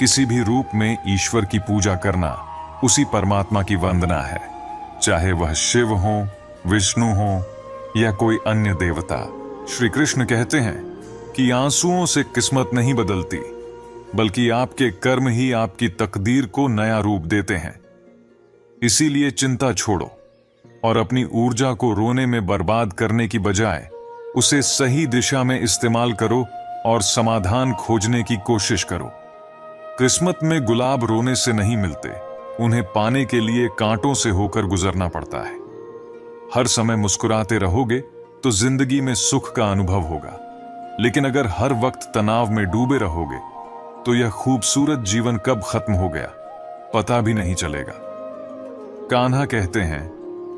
किसी भी रूप में ईश्वर की पूजा करना उसी परमात्मा की वंदना है, चाहे वह शिव हो, विष्णु हो या कोई अन्य देवता। श्री कृष्ण कहते हैं कि आंसुओं से किस्मत नहीं बदलती, बल्कि आपके कर्म ही आपकी तकदीर को नया रूप देते हैं। इसीलिए चिंता छोड़ो और अपनी ऊर्जा को रोने में बर्बाद करने की बजाय उसे सही दिशा में इस्तेमाल करो और समाधान खोजने की कोशिश करो। किस्मत में गुलाब रोने से नहीं मिलते, उन्हें पाने के लिए कांटों से होकर गुजरना पड़ता है। हर समय मुस्कुराते रहोगे तो जिंदगी में सुख का अनुभव होगा, लेकिन अगर हर वक्त तनाव में डूबे रहोगे तो यह खूबसूरत जीवन कब खत्म हो गया पता भी नहीं चलेगा। कान्हा कहते हैं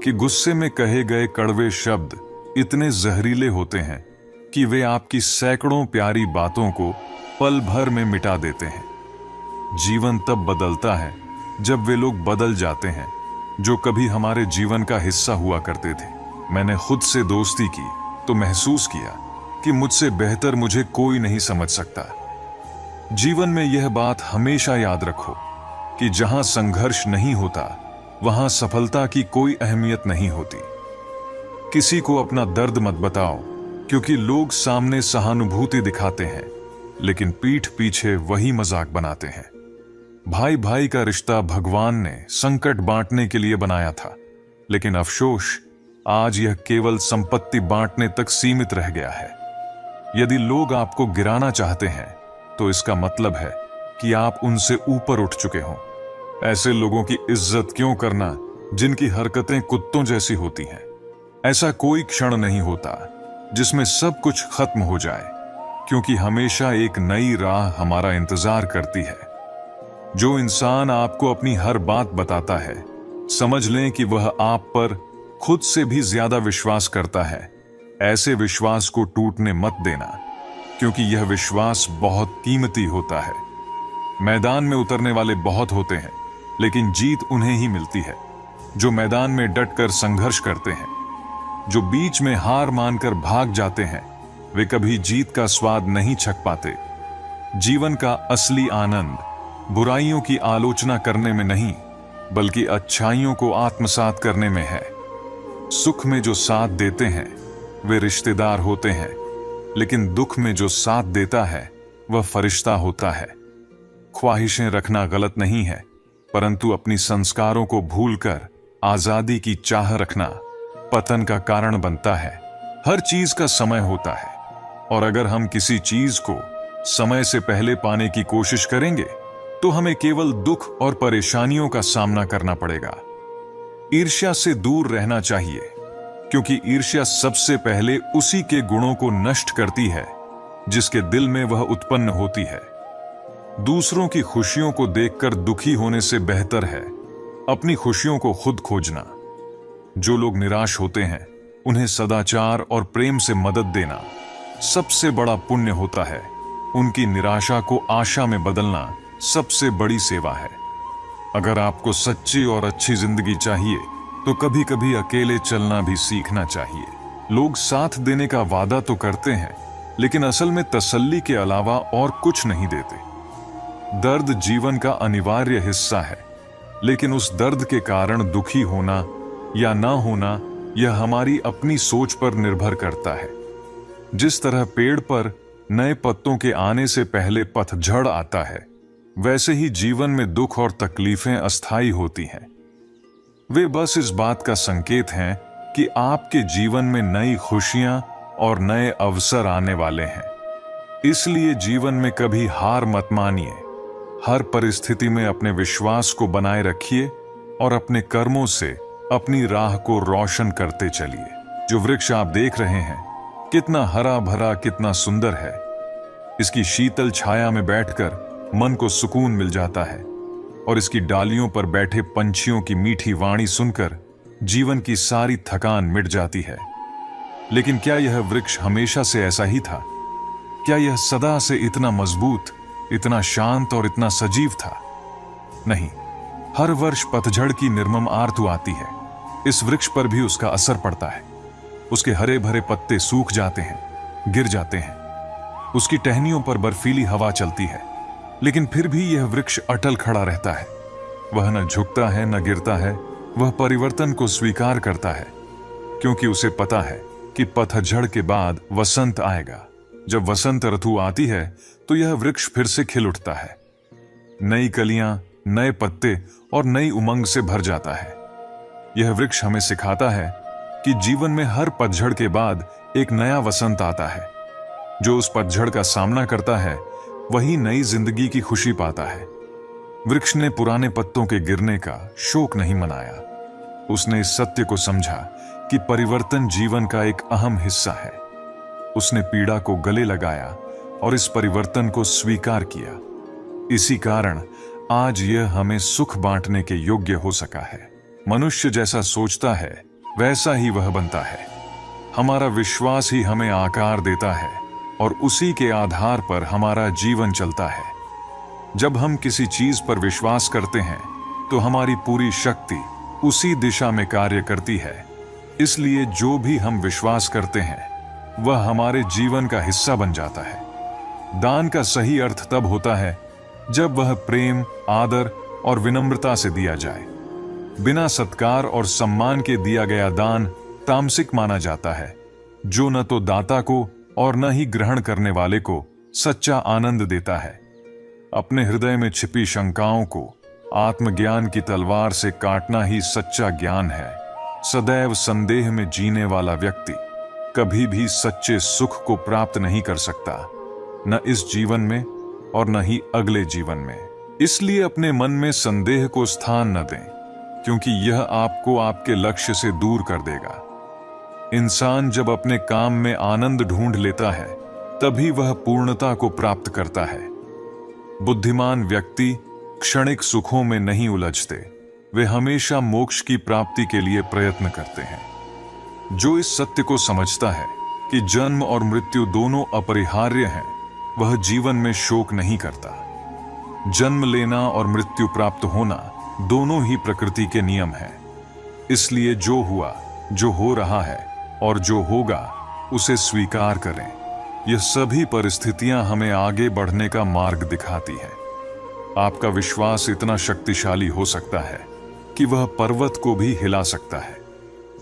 कि गुस्से में कहे गए कड़वे शब्द इतने जहरीले होते हैं कि वे आपकी सैकड़ों प्यारी बातों को पल भर में मिटा देते हैं। जीवन तब बदलता है जब वे लोग बदल जाते हैं जो कभी हमारे जीवन का हिस्सा हुआ करते थे। मैंने खुद से दोस्ती की तो महसूस किया कि मुझसे बेहतर मुझे कोई नहीं समझ सकता। जीवन में यह बात हमेशा याद रखो कि जहां संघर्ष नहीं होता वहां सफलता की कोई अहमियत नहीं होती। किसी को अपना दर्द मत बताओ, क्योंकि लोग सामने सहानुभूति दिखाते हैं लेकिन पीठ पीछे वही मजाक बनाते हैं। भाई भाई का रिश्ता भगवान ने संकट बांटने के लिए बनाया था, लेकिन अफसोस आज यह केवल संपत्ति बांटने तक सीमित रह गया है। यदि लोग आपको गिराना चाहते हैं तो इसका मतलब है कि आप उनसे ऊपर उठ चुके हों। ऐसे लोगों की इज्जत क्यों करना जिनकी हरकतें कुत्तों जैसी होती हैं। ऐसा कोई क्षण नहीं होता जिसमें सब कुछ खत्म हो जाए, क्योंकि हमेशा एक नई राह हमारा इंतजार करती है। जो इंसान आपको अपनी हर बात बताता है, समझ लें कि वह आप पर खुद से भी ज्यादा विश्वास करता है। ऐसे विश्वास को टूटने मत देना, क्योंकि यह विश्वास बहुत कीमती होता है। मैदान में उतरने वाले बहुत होते हैं, लेकिन जीत उन्हें ही मिलती है जो मैदान में डटकर संघर्ष करते हैं। जो बीच में हार मानकर भाग जाते हैं वे कभी जीत का स्वाद नहीं चख पाते। जीवन का असली आनंद बुराइयों की आलोचना करने में नहीं, बल्कि अच्छाइयों को आत्मसात करने में है। सुख में जो साथ देते हैं वे रिश्तेदार होते हैं, लेकिन दुख में जो साथ देता है वह फरिश्ता होता है। ख्वाहिशें रखना गलत नहीं है, परंतु अपनी संस्कारों को भूलकर आजादी की चाह रखना पतन का कारण बनता है। हर चीज का समय होता है, और अगर हम किसी चीज को समय से पहले पाने की कोशिश करेंगे तो हमें केवल दुख और परेशानियों का सामना करना पड़ेगा। ईर्ष्या से दूर रहना चाहिए, क्योंकि ईर्ष्या सबसे पहले उसी के गुणों को नष्ट करती है जिसके दिल में वह उत्पन्न होती है। दूसरों की खुशियों को देखकर दुखी होने से बेहतर है अपनी खुशियों को खुद खोजना। जो लोग निराश होते हैं उन्हें सदाचार और प्रेम से मदद देना सबसे बड़ा पुण्य होता है। उनकी निराशा को आशा में बदलना सबसे बड़ी सेवा है। अगर आपको सच्ची और अच्छी जिंदगी चाहिए तो कभी कभी अकेले चलना भी सीखना चाहिए। लोग साथ देने का वादा तो करते हैं, लेकिन असल में तसल्ली के अलावा और कुछ नहीं देते। दर्द जीवन का अनिवार्य हिस्सा है, लेकिन उस दर्द के कारण दुखी होना या ना होना यह हमारी अपनी सोच पर निर्भर करता है। जिस तरह पेड़ पर नए पत्तों के आने से पहले पतझड़ आता है, वैसे ही जीवन में दुख और तकलीफें अस्थायी होती हैं। वे बस इस बात का संकेत हैं कि आपके जीवन में नई खुशियां और नए अवसर आने वाले हैं। इसलिए जीवन में कभी हार मत मानिए। हर परिस्थिति में अपने विश्वास को बनाए रखिए और अपने कर्मों से अपनी राह को रोशन करते चलिए। जो वृक्ष आप देख रहे हैं कितना हरा भरा, कितना सुंदर है। इसकी शीतल छाया में बैठकर मन को सुकून मिल जाता है, और इसकी डालियों पर बैठे पंछियों की मीठी वाणी सुनकर जीवन की सारी थकान मिट जाती है। लेकिन क्या यह वृक्ष हमेशा से ऐसा ही था? क्या यह सदा से इतना मजबूत, इतना शांत और इतना सजीव था? नहीं, हर वर्ष पतझड़ की निर्मम आरतू आती है। इस वृक्ष पर भी उसका असर पड़ता है। उसके हरे भरे पत्ते सूख जाते हैं, गिर जाते हैं। उसकी टहनियों पर बर्फीली हवा चलती है, लेकिन फिर भी यह वृक्ष अटल खड़ा रहता है। वह न झुकता है न गिरता है, वह परिवर्तन को स्वीकार करता है, क्योंकि उसे पता है कि पतझड़ के बाद वसंत आएगा। जब वसंत ऋतु आती है तो यह वृक्ष फिर से खिल उठता है, नई कलियां, नए पत्ते और नई उमंग से भर जाता है। यह वृक्ष हमें सिखाता है कि जीवन में हर पतझड़ के बाद एक नया वसंत आता है। जो उस पतझड़ का सामना करता है वही नई जिंदगी की खुशी पाता है। वृक्ष ने पुराने पत्तों के गिरने का शोक नहीं मनाया। उसने इस सत्य को समझा कि परिवर्तन जीवन का एक अहम हिस्सा है। उसने पीड़ा को गले लगाया और इस परिवर्तन को स्वीकार किया। इसी कारण आज यह हमें सुख बांटने के योग्य हो सका है। मनुष्य जैसा सोचता है वैसा ही वह बनता है। हमारा विश्वास ही हमें आकार देता है और उसी के आधार पर हमारा जीवन चलता है। जब हम किसी चीज पर विश्वास करते हैं तो हमारी पूरी शक्ति उसी दिशा में कार्य करती है। इसलिए जो भी हम विश्वास करते हैं वह हमारे जीवन का हिस्सा बन जाता है। दान का सही अर्थ तब होता है जब वह प्रेम, आदर और विनम्रता से दिया जाए। बिना सत्कार और सम्मान के दिया गया दान तामसिक माना जाता है, जो न तो दाता को और न ही ग्रहण करने वाले को सच्चा आनंद देता है। अपने हृदय में छिपी शंकाओं को आत्मज्ञान की तलवार से काटना ही सच्चा ज्ञान है। सदैव संदेह में जीने वाला व्यक्ति कभी भी सच्चे सुख को प्राप्त नहीं कर सकता, न इस जीवन में और न ही अगले जीवन में। इसलिए अपने मन में संदेह को स्थान न दें, क्योंकि यह आपको आपके लक्ष्य से दूर कर देगा। इंसान जब अपने काम में आनंद ढूंढ लेता है तभी वह पूर्णता को प्राप्त करता है। बुद्धिमान व्यक्ति क्षणिक सुखों में नहीं उलझते, वे हमेशा मोक्ष की प्राप्ति के लिए प्रयत्न करते हैं। जो इस सत्य को समझता है कि जन्म और मृत्यु दोनों अपरिहार्य हैं, वह जीवन में शोक नहीं करता। जन्म लेना और मृत्यु प्राप्त होना दोनों ही प्रकृति के नियम हैं। इसलिए जो हुआ, जो हो रहा है और जो होगा उसे स्वीकार करें। यह सभी परिस्थितियां हमें आगे बढ़ने का मार्ग दिखाती हैं। आपका विश्वास इतना शक्तिशाली हो सकता है कि वह पर्वत को भी हिला सकता है,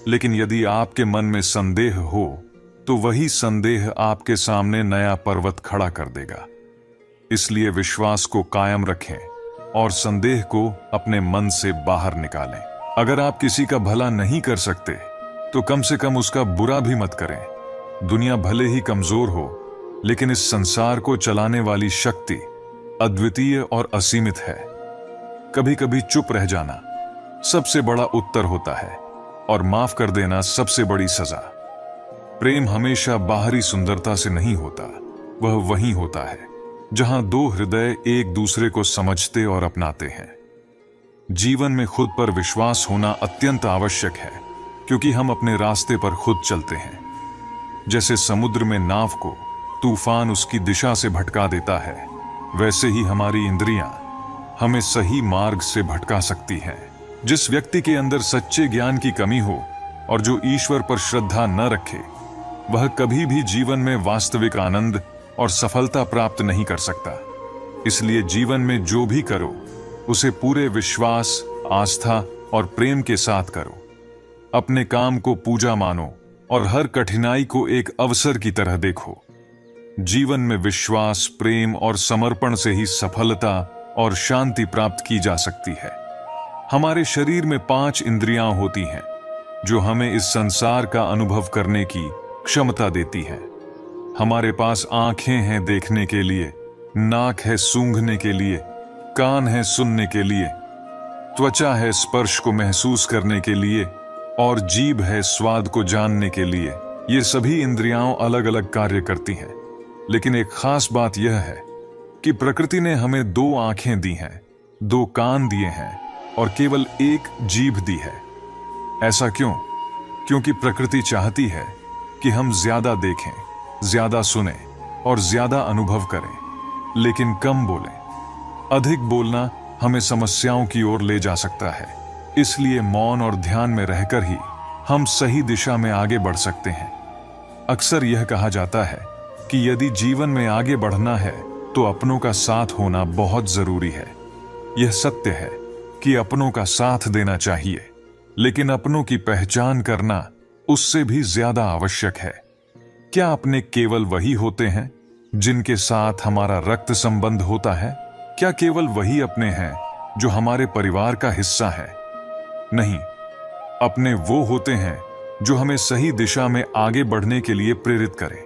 लेकिन यदि आपके मन में संदेह हो तो वही संदेह आपके सामने नया पर्वत खड़ा कर देगा। इसलिए विश्वास को कायम रखें और संदेह को अपने मन से बाहर निकालें। अगर आप किसी का भला नहीं कर सकते तो कम से कम उसका बुरा भी मत करें। दुनिया भले ही कमजोर हो, लेकिन इस संसार को चलाने वाली शक्ति अद्वितीय और असीमित है। कभी कभी चुप रह जाना सबसे बड़ा उत्तर होता है और माफ कर देना सबसे बड़ी सजा। प्रेम हमेशा बाहरी सुंदरता से नहीं होता, वह वहीं होता है जहां दो हृदय एक दूसरे को समझते और अपनाते हैं। जीवन में खुद पर विश्वास होना अत्यंत आवश्यक है, क्योंकि हम अपने रास्ते पर खुद चलते हैं। जैसे समुद्र में नाव को तूफान उसकी दिशा से भटका देता है, वैसे ही हमारी इंद्रियां हमें सही मार्ग से भटका सकती हैं। जिस व्यक्ति के अंदर सच्चे ज्ञान की कमी हो और जो ईश्वर पर श्रद्धा न रखे, वह कभी भी जीवन में वास्तविक आनंद और सफलता प्राप्त नहीं कर सकता। इसलिए जीवन में जो भी करो उसे पूरे विश्वास, आस्था और प्रेम के साथ करो। अपने काम को पूजा मानो और हर कठिनाई को एक अवसर की तरह देखो। जीवन में विश्वास, प्रेम और समर्पण से ही सफलता और शांति प्राप्त की जा सकती है। हमारे शरीर में 5 इंद्रियां होती हैं जो हमें इस संसार का अनुभव करने की क्षमता देती हैं। हमारे पास आंखें हैं देखने के लिए, नाक है सूंघने के लिए, कान है सुनने के लिए, त्वचा है स्पर्श को महसूस करने के लिए और जीभ है स्वाद को जानने के लिए। ये सभी इंद्रियां अलग अलग कार्य करती हैं, लेकिन एक खास बात यह है कि प्रकृति ने हमें 2 आंखें दी हैं, 2 कान दिए हैं और केवल 1 जीभ दी है। ऐसा क्यों? क्योंकि प्रकृति चाहती है कि हम ज्यादा देखें, ज्यादा सुने और ज्यादा अनुभव करें, लेकिन कम बोलें। अधिक बोलना हमें समस्याओं की ओर ले जा सकता है। इसलिए मौन और ध्यान में रहकर ही हम सही दिशा में आगे बढ़ सकते हैं। अक्सर यह कहा जाता है कि यदि जीवन में आगे बढ़ना है तो अपनों का साथ होना बहुत जरूरी है। यह सत्य है, कि अपनों का साथ देना चाहिए, लेकिन अपनों की पहचान करना उससे भी ज्यादा आवश्यक है। क्या अपने केवल वही होते हैं जिनके साथ हमारा रक्त संबंध होता है? क्या केवल वही अपने हैं जो हमारे परिवार का हिस्सा है? नहीं, अपने वो होते हैं जो हमें सही दिशा में आगे बढ़ने के लिए प्रेरित करें।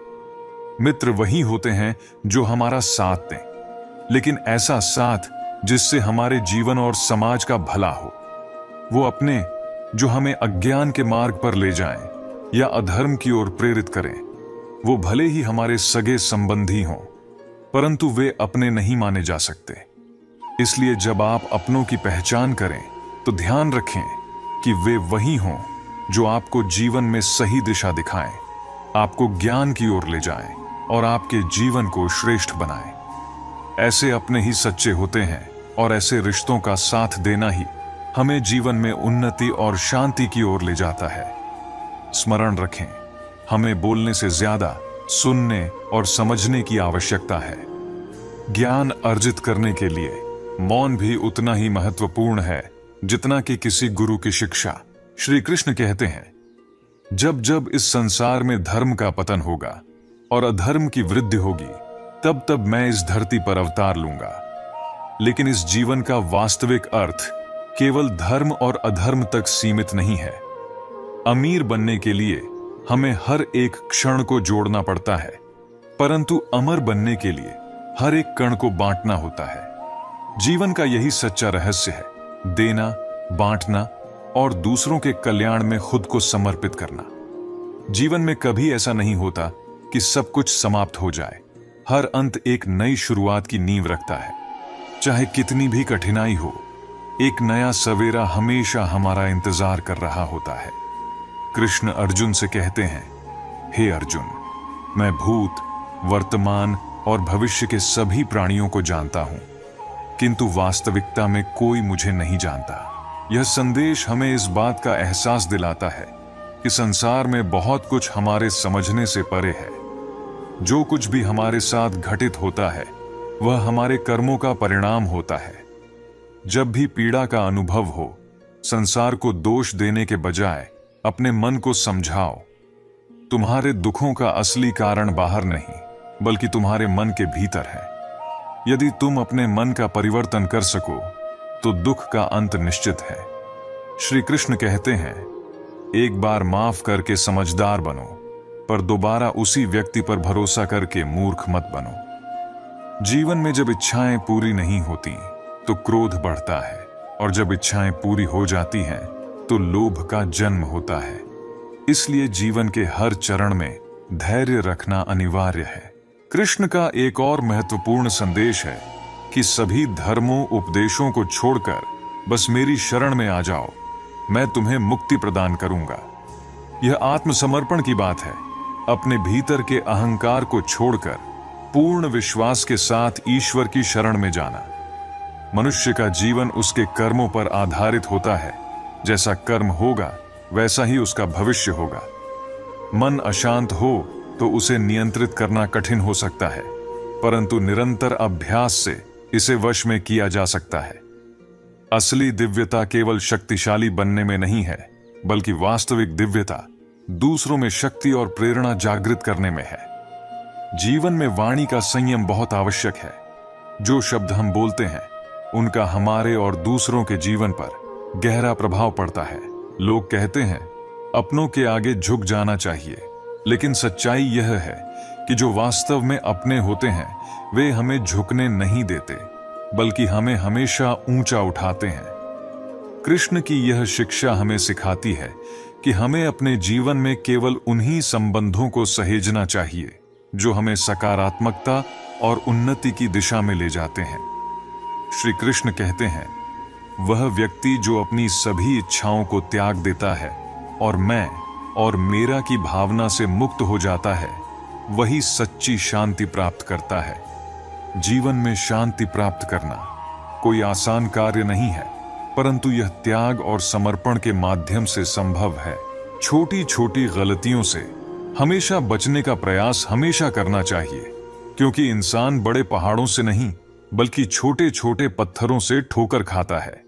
मित्र वही होते हैं जो हमारा साथ दें, लेकिन ऐसा साथ जिससे हमारे जीवन और समाज का भला हो। वो अपने जो हमें अज्ञान के मार्ग पर ले जाएं या अधर्म की ओर प्रेरित करें। वो भले ही हमारे सगे संबंधी हों, परंतु वे अपने नहीं माने जा सकते। इसलिए जब आप अपनों की पहचान करें तो ध्यान रखें कि वे वही हों जो आपको जीवन में सही दिशा दिखाएं, आपको ज्ञान की ओर ले जाएं और आपके जीवन को श्रेष्ठ बनाएं। ऐसे अपने ही सच्चे होते हैं और ऐसे रिश्तों का साथ देना ही हमें जीवन में उन्नति और शांति की ओर ले जाता है। स्मरण रखें, हमें बोलने से ज्यादा सुनने और समझने की आवश्यकता है। ज्ञान अर्जित करने के लिए मौन भी उतना ही महत्वपूर्ण है जितना कि किसी गुरु की शिक्षा। श्री कृष्ण कहते हैं, जब जब इस संसार में धर्म का पतन होगा और अधर्म की वृद्धि होगी, तब तब मैं इस धरती पर अवतार लूंगा। लेकिन इस जीवन का वास्तविक अर्थ केवल धर्म और अधर्म तक सीमित नहीं है। अमीर बनने के लिए हमें हर एक क्षण को जोड़ना पड़ता है, परंतु अमर बनने के लिए हर एक कण को बांटना होता है। जीवन का यही सच्चा रहस्य है, देना, बांटना और दूसरों के कल्याण में खुद को समर्पित करना। जीवन में कभी ऐसा नहीं होता कि सब कुछ समाप्त हो जाए। हर अंत एक नई शुरुआत की नींव रखता है। चाहे कितनी भी कठिनाई हो, एक नया सवेरा हमेशा हमारा इंतजार कर रहा होता है। कृष्ण अर्जुन से कहते हैं, हे अर्जुन, मैं भूत, वर्तमान और भविष्य के सभी प्राणियों को जानता हूं, किंतु वास्तविकता में कोई मुझे नहीं जानता। यह संदेश हमें इस बात का एहसास दिलाता है कि संसार में बहुत कुछ हमारे समझने से परे है। जो कुछ भी हमारे साथ घटित होता है वह हमारे कर्मों का परिणाम होता है। जब भी पीड़ा का अनुभव हो, संसार को दोष देने के बजाय अपने मन को समझाओ, तुम्हारे दुखों का असली कारण बाहर नहीं बल्कि तुम्हारे मन के भीतर है। यदि तुम अपने मन का परिवर्तन कर सको तो दुख का अंत निश्चित है। श्री कृष्ण कहते हैं, एक बार माफ करके समझदार बनो, पर दोबारा उसी व्यक्ति पर भरोसा करके मूर्ख मत बनो। जीवन में जब इच्छाएं पूरी नहीं होती तो क्रोध बढ़ता है, और जब इच्छाएं पूरी हो जाती हैं तो लोभ का जन्म होता है। इसलिए जीवन के हर चरण में धैर्य रखना अनिवार्य है। कृष्ण का एक और महत्वपूर्ण संदेश है कि सभी धर्मों उपदेशों को छोड़कर बस मेरी शरण में आ जाओ, मैं तुम्हें मुक्ति प्रदान करूंगा। यह आत्मसमर्पण की बात है, अपने भीतर के अहंकार को छोड़कर पूर्ण विश्वास के साथ ईश्वर की शरण में जाना। मनुष्य का जीवन उसके कर्मों पर आधारित होता है। जैसा कर्म होगा वैसा ही उसका भविष्य होगा। मन अशांत हो तो उसे नियंत्रित करना कठिन हो सकता है, परंतु निरंतर अभ्यास से इसे वश में किया जा सकता है। असली दिव्यता केवल शक्तिशाली बनने में नहीं है, बल्कि वास्तविक दिव्यता दूसरों में शक्ति और प्रेरणा जागृत करने में है। जीवन में वाणी का संयम बहुत आवश्यक है। जो शब्द हम बोलते हैं उनका हमारे और दूसरों के जीवन पर गहरा प्रभाव पड़ता है। लोग कहते हैं अपनों के आगे झुक जाना चाहिए, लेकिन सच्चाई यह है कि जो वास्तव में अपने होते हैं वे हमें झुकने नहीं देते, बल्कि हमें हमेशा ऊंचा उठाते हैं। कृष्ण की यह शिक्षा हमें सिखाती है कि हमें अपने जीवन में केवल उन्हीं संबंधों को सहेजना चाहिए जो हमें सकारात्मकता और उन्नति की दिशा में ले जाते हैं। श्री कृष्ण कहते हैं, वह व्यक्ति जो अपनी सभी इच्छाओं को त्याग देता है और मैं और मेरा की भावना से मुक्त हो जाता है, वही सच्ची शांति प्राप्त करता है। जीवन में शांति प्राप्त करना कोई आसान कार्य नहीं है, परंतु यह त्याग और समर्पण के माध्यम से संभव है। छोटी छोटी गलतियों से हमेशा बचने का प्रयास हमेशा करना चाहिए, क्योंकि इंसान बड़े पहाड़ों से नहीं बल्कि छोटे छोटे पत्थरों से ठोकर खाता है।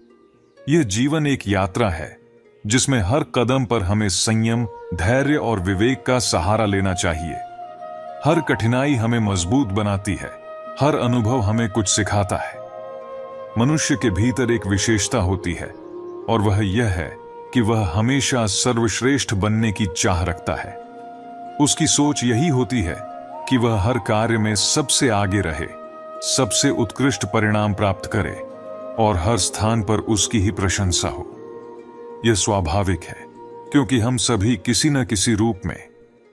यह जीवन एक यात्रा है जिसमें हर कदम पर हमें संयम, धैर्य और विवेक का सहारा लेना चाहिए। हर कठिनाई हमें मजबूत बनाती है, हर अनुभव हमें कुछ सिखाता है। मनुष्य के भीतर एक विशेषता होती है और वह यह है कि वह हमेशा सर्वश्रेष्ठ बनने की चाह रखता है। उसकी सोच यही होती है कि वह हर कार्य में सबसे आगे रहे, सबसे उत्कृष्ट परिणाम प्राप्त करे और हर स्थान पर उसकी ही प्रशंसा हो। यह स्वाभाविक है क्योंकि हम सभी किसी न किसी रूप में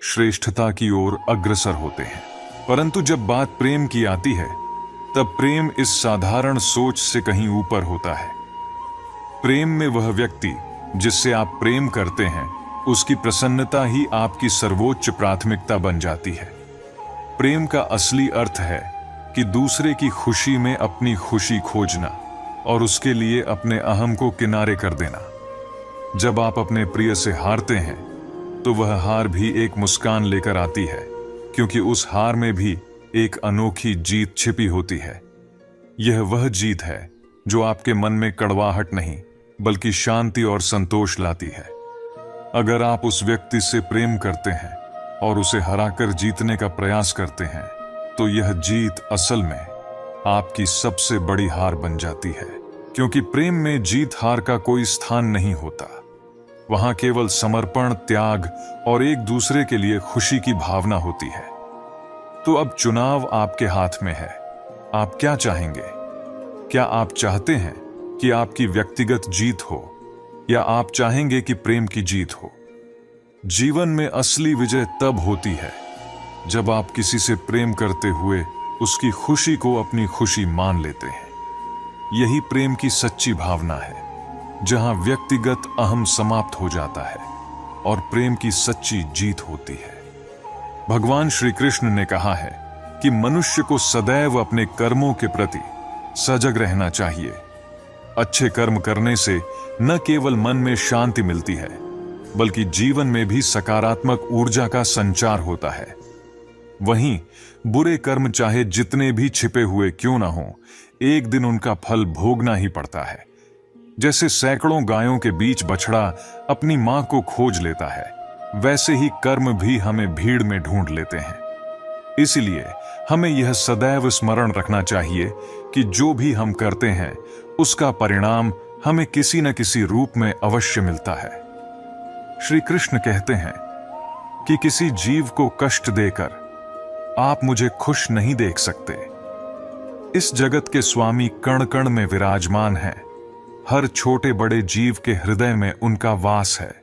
श्रेष्ठता की ओर अग्रसर होते हैं। परंतु जब बात प्रेम की आती है, तब प्रेम इस साधारण सोच से कहीं ऊपर होता है। प्रेम में वह व्यक्ति जिससे आप प्रेम करते हैं, उसकी प्रसन्नता ही आपकी सर्वोच्च प्राथमिकता बन जाती है। प्रेम का असली अर्थ है कि दूसरे की खुशी में अपनी खुशी खोजना और उसके लिए अपने अहम को किनारे कर देना। जब आप अपने प्रिय से हारते हैं, तो वह हार भी एक मुस्कान लेकर आती है, क्योंकि उस हार में भी एक अनोखी जीत छिपी होती है। यह वह जीत है जो आपके मन में कड़वाहट नहीं, बल्कि शांति और संतोष लाती है। अगर आप उस व्यक्ति से प्रेम करते हैं और उसे हराकर जीतने का प्रयास करते हैं, तो यह जीत असल में आपकी सबसे बड़ी हार बन जाती है। क्योंकि प्रेम में जीत हार का कोई स्थान नहीं होता। वहां केवल समर्पण, त्याग और एक दूसरे के लिए खुशी की भावना होती है। तो अब चुनाव आपके हाथ में है। आप क्या चाहेंगे? क्या आप चाहते हैं कि आपकी व्यक्तिगत जीत हो, या आप चाहेंगे कि प्रेम की जीत हो? जीवन में असली विजय तब होती है जब आप किसी से प्रेम करते हुए उसकी खुशी को अपनी खुशी मान लेते हैं। यही प्रेम की सच्ची भावना है, जहां व्यक्तिगत अहम समाप्त हो जाता है और प्रेम की सच्ची जीत होती है। भगवान श्री कृष्ण ने कहा है कि मनुष्य को सदैव अपने कर्मों के प्रति सजग रहना चाहिए। अच्छे कर्म करने से न केवल मन में शांति मिलती है, बल्कि जीवन में भी सकारात्मक ऊर्जा का संचार होता है। वहीं बुरे कर्म चाहे जितने भी छिपे हुए क्यों ना हों, एक दिन उनका फल भोगना ही पड़ता है। जैसे सैकड़ों गायों के बीच बछड़ा अपनी मां को खोज लेता है, वैसे ही कर्म भी हमें भीड़ में ढूंढ लेते हैं। इसलिए हमें यह सदैव स्मरण रखना चाहिए कि जो भी हम करते हैं, उसका परिणाम हमें किसी न किसी रूप में अवश्य मिलता है। श्री कृष्ण कहते हैं कि किसी जीव को कष्ट देकर आप मुझे खुश नहीं देख सकते। इस जगत के स्वामी कण कण में विराजमान हैं। हर छोटे बड़े जीव के हृदय में उनका वास है।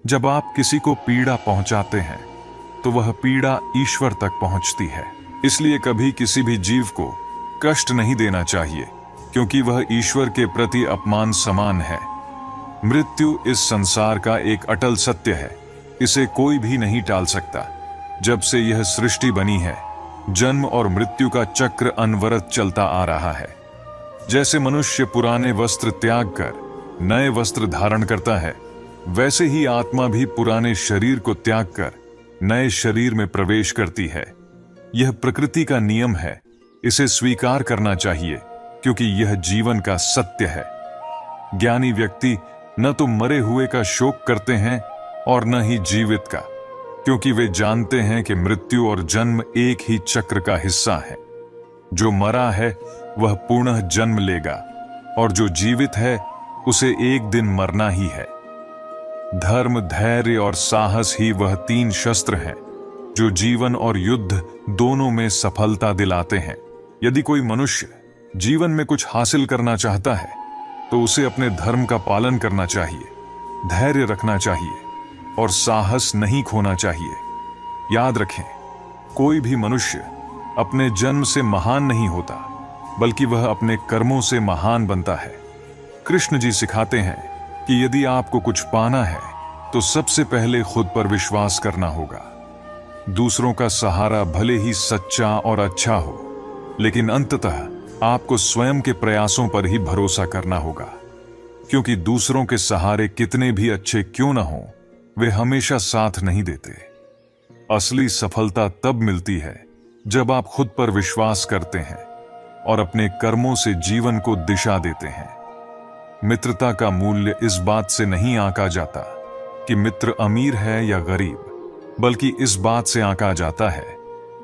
जब आप किसी को पीड़ा पहुंचाते हैं, तो वह पीड़ा ईश्वर तक पहुंचती है। इसलिए कभी किसी भी जीव को कष्ट नहीं देना चाहिए, क्योंकि वह ईश्वर के प्रति अपमान समान है। मृत्यु इस संसार का एक अटल सत्य है। इसे कोई भी नहीं टाल सकता। जब से यह सृष्टि बनी है, जन्म और मृत्यु का चक्र अनवरत चलता आ रहा है। जैसे मनुष्य पुराने वस्त्र त्याग कर नए वस्त्र धारण करता है, वैसे ही आत्मा भी पुराने शरीर को त्याग कर नए शरीर में प्रवेश करती है। यह प्रकृति का नियम है। इसे स्वीकार करना चाहिए, क्योंकि यह जीवन का सत्य है। ज्ञानी व्यक्ति न तो मरे हुए का शोक करते हैं और न ही जीवित का, क्योंकि वे जानते हैं कि मृत्यु और जन्म एक ही चक्र का हिस्सा है। जो मरा है वह पुनः जन्म लेगा, और जो जीवित है उसे एक दिन मरना ही है। धर्म, धैर्य और साहस ही वह 3 शस्त्र हैं जो जीवन और युद्ध दोनों में सफलता दिलाते हैं। यदि कोई मनुष्य जीवन में कुछ हासिल करना चाहता है, तो उसे अपने धर्म का पालन करना चाहिए, धैर्य रखना चाहिए और साहस नहीं खोना चाहिए। याद रखें, कोई भी मनुष्य अपने जन्म से महान नहीं होता, बल्कि वह अपने कर्मों से महान बनता है। कृष्ण जी सिखाते हैं कि यदि आपको कुछ पाना है, तो सबसे पहले खुद पर विश्वास करना होगा। दूसरों का सहारा भले ही सच्चा और अच्छा हो, लेकिन अंततः आपको स्वयं के प्रयासों पर ही भरोसा करना होगा, क्योंकि दूसरों के सहारे कितने भी अच्छे क्यों न हों, वे हमेशा साथ नहीं देते। असली सफलता तब मिलती है जब आप खुद पर विश्वास करते हैं और अपने कर्मों से जीवन को दिशा देते हैं। मित्रता का मूल्य इस बात से नहीं आंका जाता कि मित्र अमीर है या गरीब, बल्कि इस बात से आंका जाता है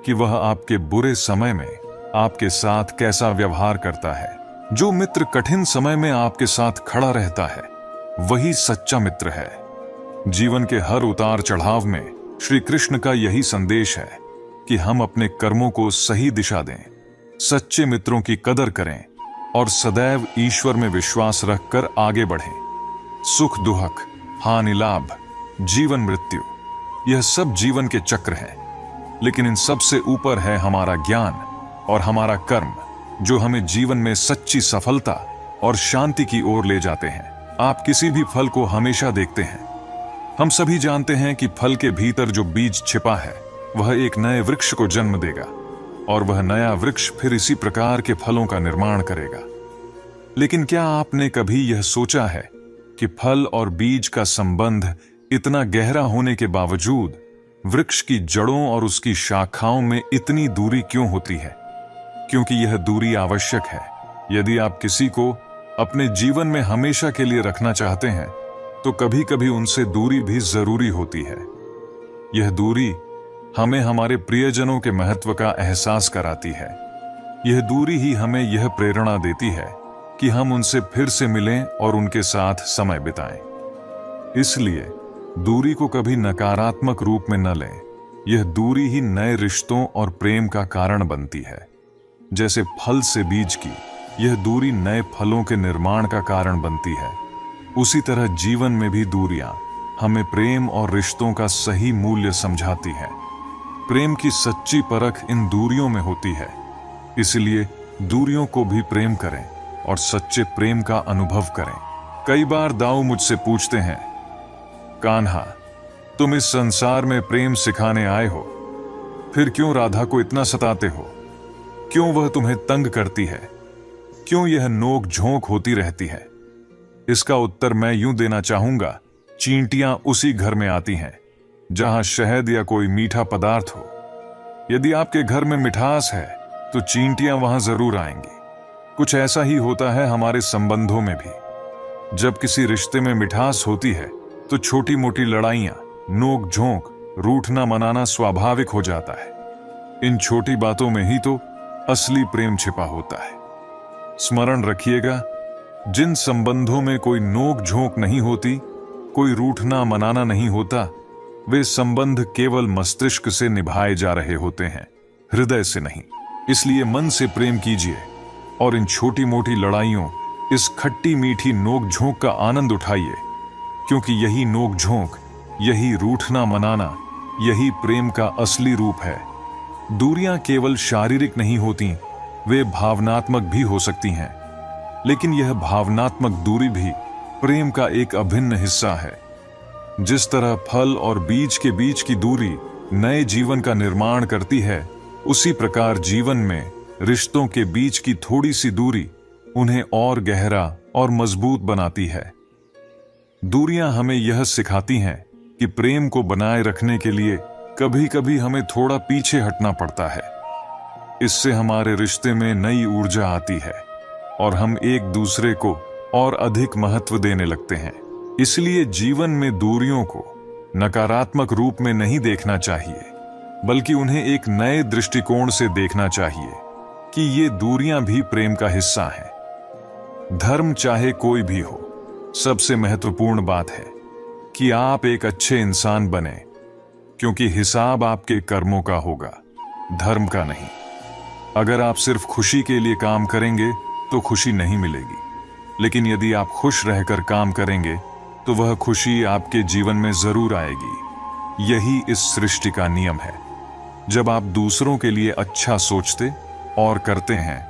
कि वह आपके बुरे समय में आपके साथ कैसा व्यवहार करता है। जो मित्र कठिन समय में आपके साथ खड़ा रहता है, वही सच्चा मित्र है। जीवन के हर उतार चढ़ाव में श्री कृष्ण का यही संदेश है कि हम अपने कर्मों को सही दिशा दें, सच्चे मित्रों की कदर करें और सदैव ईश्वर में विश्वास रखकर आगे बढ़ें। सुख दुख, हानि लाभ, जीवन मृत्यु, यह सब जीवन के चक्र हैं, लेकिन इन सब से ऊपर है हमारा ज्ञान और हमारा कर्म, जो हमें जीवन में सच्ची सफलता और शांति की ओर ले जाते हैं। आप किसी भी फल को हमेशा देखते हैं। हम सभी जानते हैं कि फल के भीतर जो बीज छिपा है, वह एक नए वृक्ष को जन्म देगा और वह नया वृक्ष फिर इसी प्रकार के फलों का निर्माण करेगा। लेकिन क्या आपने कभी यह सोचा है कि फल और बीज का संबंध इतना गहरा होने के बावजूद वृक्ष की जड़ों और उसकी शाखाओं में इतनी दूरी क्यों होती है? क्योंकि यह दूरी आवश्यक है। यदि आप किसी को अपने जीवन में हमेशा के लिए रखना चाहते हैं, तो कभी कभी उनसे दूरी भी जरूरी होती है। यह दूरी हमें हमारे प्रियजनों के महत्व का एहसास कराती है। यह दूरी ही हमें यह प्रेरणा देती है कि हम उनसे फिर से मिलें और उनके साथ समय बिताएं। इसलिए दूरी को कभी नकारात्मक रूप में न लें। यह दूरी ही नए रिश्तों और प्रेम का कारण बनती है। जैसे फल से बीज की यह दूरी नए फलों के निर्माण का कारण बनती है, उसी तरह जीवन में भी दूरियां हमें प्रेम और रिश्तों का सही मूल्य समझाती है। प्रेम की सच्ची परख इन दूरियों में होती है। इसलिए दूरियों को भी प्रेम करें और सच्चे प्रेम का अनुभव करें। कई बार दाऊ मुझसे पूछते हैं, कान्हा, तुम इस संसार में प्रेम सिखाने आए हो, फिर क्यों राधा को इतना सताते हो? क्यों वह तुम्हें तंग करती है? क्यों यह नोक झोंक होती रहती है? इसका उत्तर मैं यूं देना चाहूंगा, चींटियां उसी घर में आती हैं जहां शहद या कोई मीठा पदार्थ हो। यदि आपके घर में मिठास है तो चींटियां वहां जरूर आएंगी। कुछ ऐसा ही होता है हमारे संबंधों में भी। जब किसी रिश्ते में मिठास होती है तो छोटी मोटी लड़ाइयां, नोक झोंक, रूठना मनाना स्वाभाविक हो जाता है। इन छोटी बातों में ही तो असली प्रेम छिपा होता है। स्मरण रखिएगा, जिन संबंधों में कोई नोक झोंक नहीं होती, कोई रूठना मनाना नहीं होता, वे संबंध केवल मस्तिष्क से निभाए जा रहे होते हैं, हृदय से नहीं। इसलिए मन से प्रेम कीजिए और इन छोटी मोटी लड़ाइयों, इस खट्टी मीठी नोक झोंक का आनंद उठाइए, क्योंकि यही नोक झोंक, यही रूठना मनाना, यही प्रेम का असली रूप है। दूरियां केवल शारीरिक नहीं होती, वे भावनात्मक भी हो सकती हैं। लेकिन यह भावनात्मक दूरी भी प्रेम का एक अभिन्न हिस्सा है। जिस तरह फल और बीज के बीच की दूरी नए जीवन का निर्माण करती है, उसी प्रकार जीवन में रिश्तों के बीच की थोड़ी सी दूरी उन्हें और गहरा और मजबूत बनाती है। दूरियां हमें यह सिखाती हैं कि प्रेम को बनाए रखने के लिए कभी कभी हमें थोड़ा पीछे हटना पड़ता है। इससे हमारे रिश्ते में नई ऊर्जा आती है और हम एक दूसरे को और अधिक महत्व देने लगते हैं। इसलिए जीवन में दूरियों को नकारात्मक रूप में नहीं देखना चाहिए, बल्कि उन्हें एक नए दृष्टिकोण से देखना चाहिए कि ये दूरियां भी प्रेम का हिस्सा हैं। धर्म चाहे कोई भी हो, सबसे महत्वपूर्ण बात है कि आप एक अच्छे इंसान बने, क्योंकि हिसाब आपके कर्मों का होगा, धर्म का नहीं। अगर आप सिर्फ खुशी के लिए काम करेंगे तो खुशी नहीं मिलेगी, लेकिन यदि आप खुश रहकर काम करेंगे तो वह खुशी आपके जीवन में जरूर आएगी। यही इस सृष्टि का नियम है। जब आप दूसरों के लिए अच्छा सोचते और करते हैं,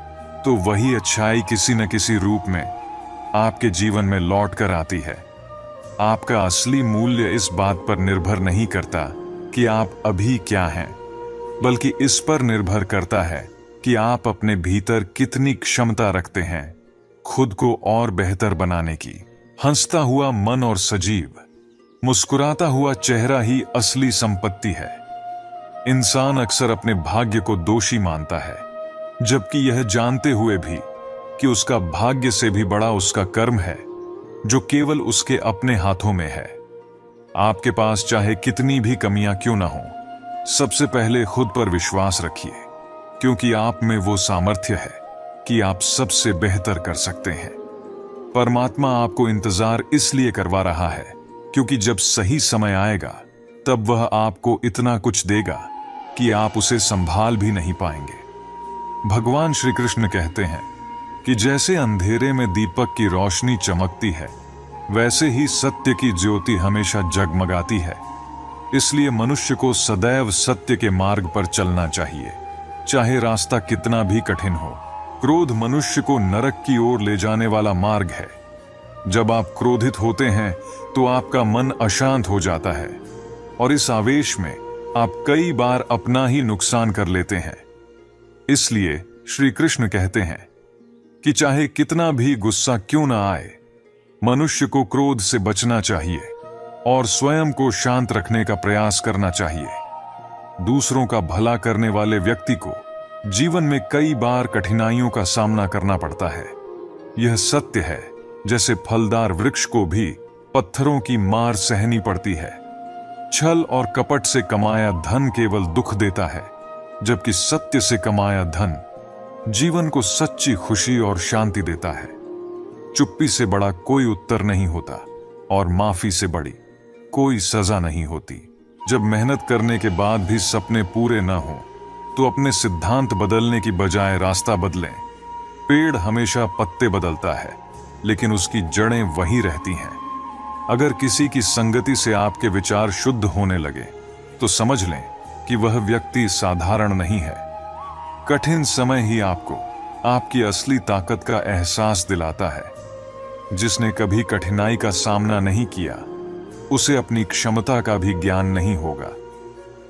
तो वही अच्छाई किसी न किसी रूप में आपके जीवन में लौट कर आती है। आपका असली मूल्य इस बात पर निर्भर नहीं करता कि आप अभी क्या हैं, बल्कि इस पर निर्भर करता है कि आप अपने भीतर कितनी क्षमता रखते हैं खुद को और बेहतर बनाने की। हंसता हुआ मन और सजीव, मुस्कुराता हुआ चेहरा ही असली संपत्ति है। इंसान अक्सर अपने भाग्य को दोषी मानता है, जबकि यह जानते हुए भी कि उसका भाग्य से भी बड़ा उसका कर्म है, जो केवल उसके अपने हाथों में है। आपके पास चाहे कितनी भी कमियां क्यों ना हो, सबसे पहले खुद पर विश्वास रखिए, क्योंकि आप में वो सामर्थ्य है कि आप सबसे बेहतर कर सकते हैं। परमात्मा आपको इंतजार इसलिए करवा रहा है क्योंकि जब सही समय आएगा तब वह आपको इतना कुछ देगा कि आप उसे संभाल भी नहीं पाएंगे। भगवान श्री कृष्ण कहते हैं कि जैसे अंधेरे में दीपक की रोशनी चमकती है, वैसे ही सत्य की ज्योति हमेशा जगमगाती है। इसलिए मनुष्य को सदैव सत्य के मार्ग पर चलना चाहिए, चाहे रास्ता कितना भी कठिन हो। क्रोध मनुष्य को नरक की ओर ले जाने वाला मार्ग है। जब आप क्रोधित होते हैं तो आपका मन अशांत हो जाता है और इस आवेश में आप कई बार अपना ही नुकसान कर लेते हैं। इसलिए श्री कृष्ण कहते हैं कि चाहे कितना भी गुस्सा क्यों ना आए, मनुष्य को क्रोध से बचना चाहिए और स्वयं को शांत रखने का प्रयास करना चाहिए। दूसरों का भला करने वाले व्यक्ति को जीवन में कई बार कठिनाइयों का सामना करना पड़ता है। यह सत्य है, जैसे फलदार वृक्ष को भी पत्थरों की मार सहनी पड़ती है। छल और कपट से कमाया धन केवल दुख देता है, जबकि सत्य से कमाया धन जीवन को सच्ची खुशी और शांति देता है। चुप्पी से बड़ा कोई उत्तर नहीं होता और माफी से बड़ी कोई सजा नहीं होती। जब मेहनत करने के बाद भी सपने पूरे न हो तो अपने सिद्धांत बदलने की बजाय रास्ता बदलें। पेड़ हमेशा पत्ते बदलता है, लेकिन उसकी जड़ें वही रहती हैं। अगर किसी की संगति से आपके विचार शुद्ध होने लगे तो समझ लें कि वह व्यक्ति साधारण नहीं है। कठिन समय ही आपको आपकी असली ताकत का एहसास दिलाता है। जिसने कभी कठिनाई का सामना नहीं किया, उसे अपनी क्षमता का भी ज्ञान नहीं होगा।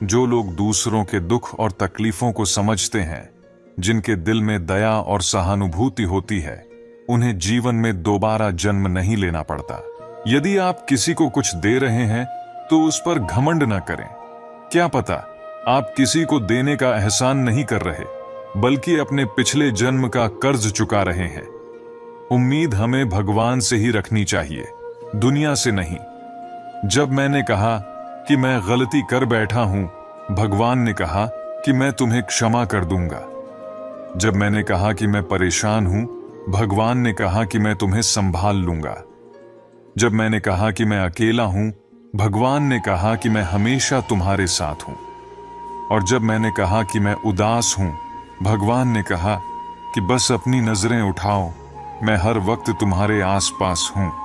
जो लोग दूसरों के दुख और तकलीफों को समझते हैं, जिनके दिल में दया और सहानुभूति होती है, उन्हें जीवन में दोबारा जन्म नहीं लेना पड़ता। यदि आप किसी को कुछ दे रहे हैं तो उस पर घमंड न करें। क्या पता आप किसी को देने का एहसान नहीं कर रहे, बल्कि अपने पिछले जन्म का कर्ज चुका रहे हैं। उम्मीद हमें भगवान से ही रखनी चाहिए, दुनिया से नहीं। जब मैंने कहा कि मैं गलती कर बैठा हूं, भगवान ने कहा कि मैं तुम्हें क्षमा कर दूंगा। जब मैंने कहा कि मैं परेशान हूं, भगवान ने कहा कि मैं तुम्हें संभाल लूंगा। जब मैंने कहा कि मैं अकेला हूं, भगवान ने कहा कि मैं हमेशा तुम्हारे साथ हूं। और जब मैंने कहा कि मैं उदास हूं, भगवान ने कहा कि बस अपनी नजरें उठाओ, मैं हर वक्त तुम्हारे आसपास हूं।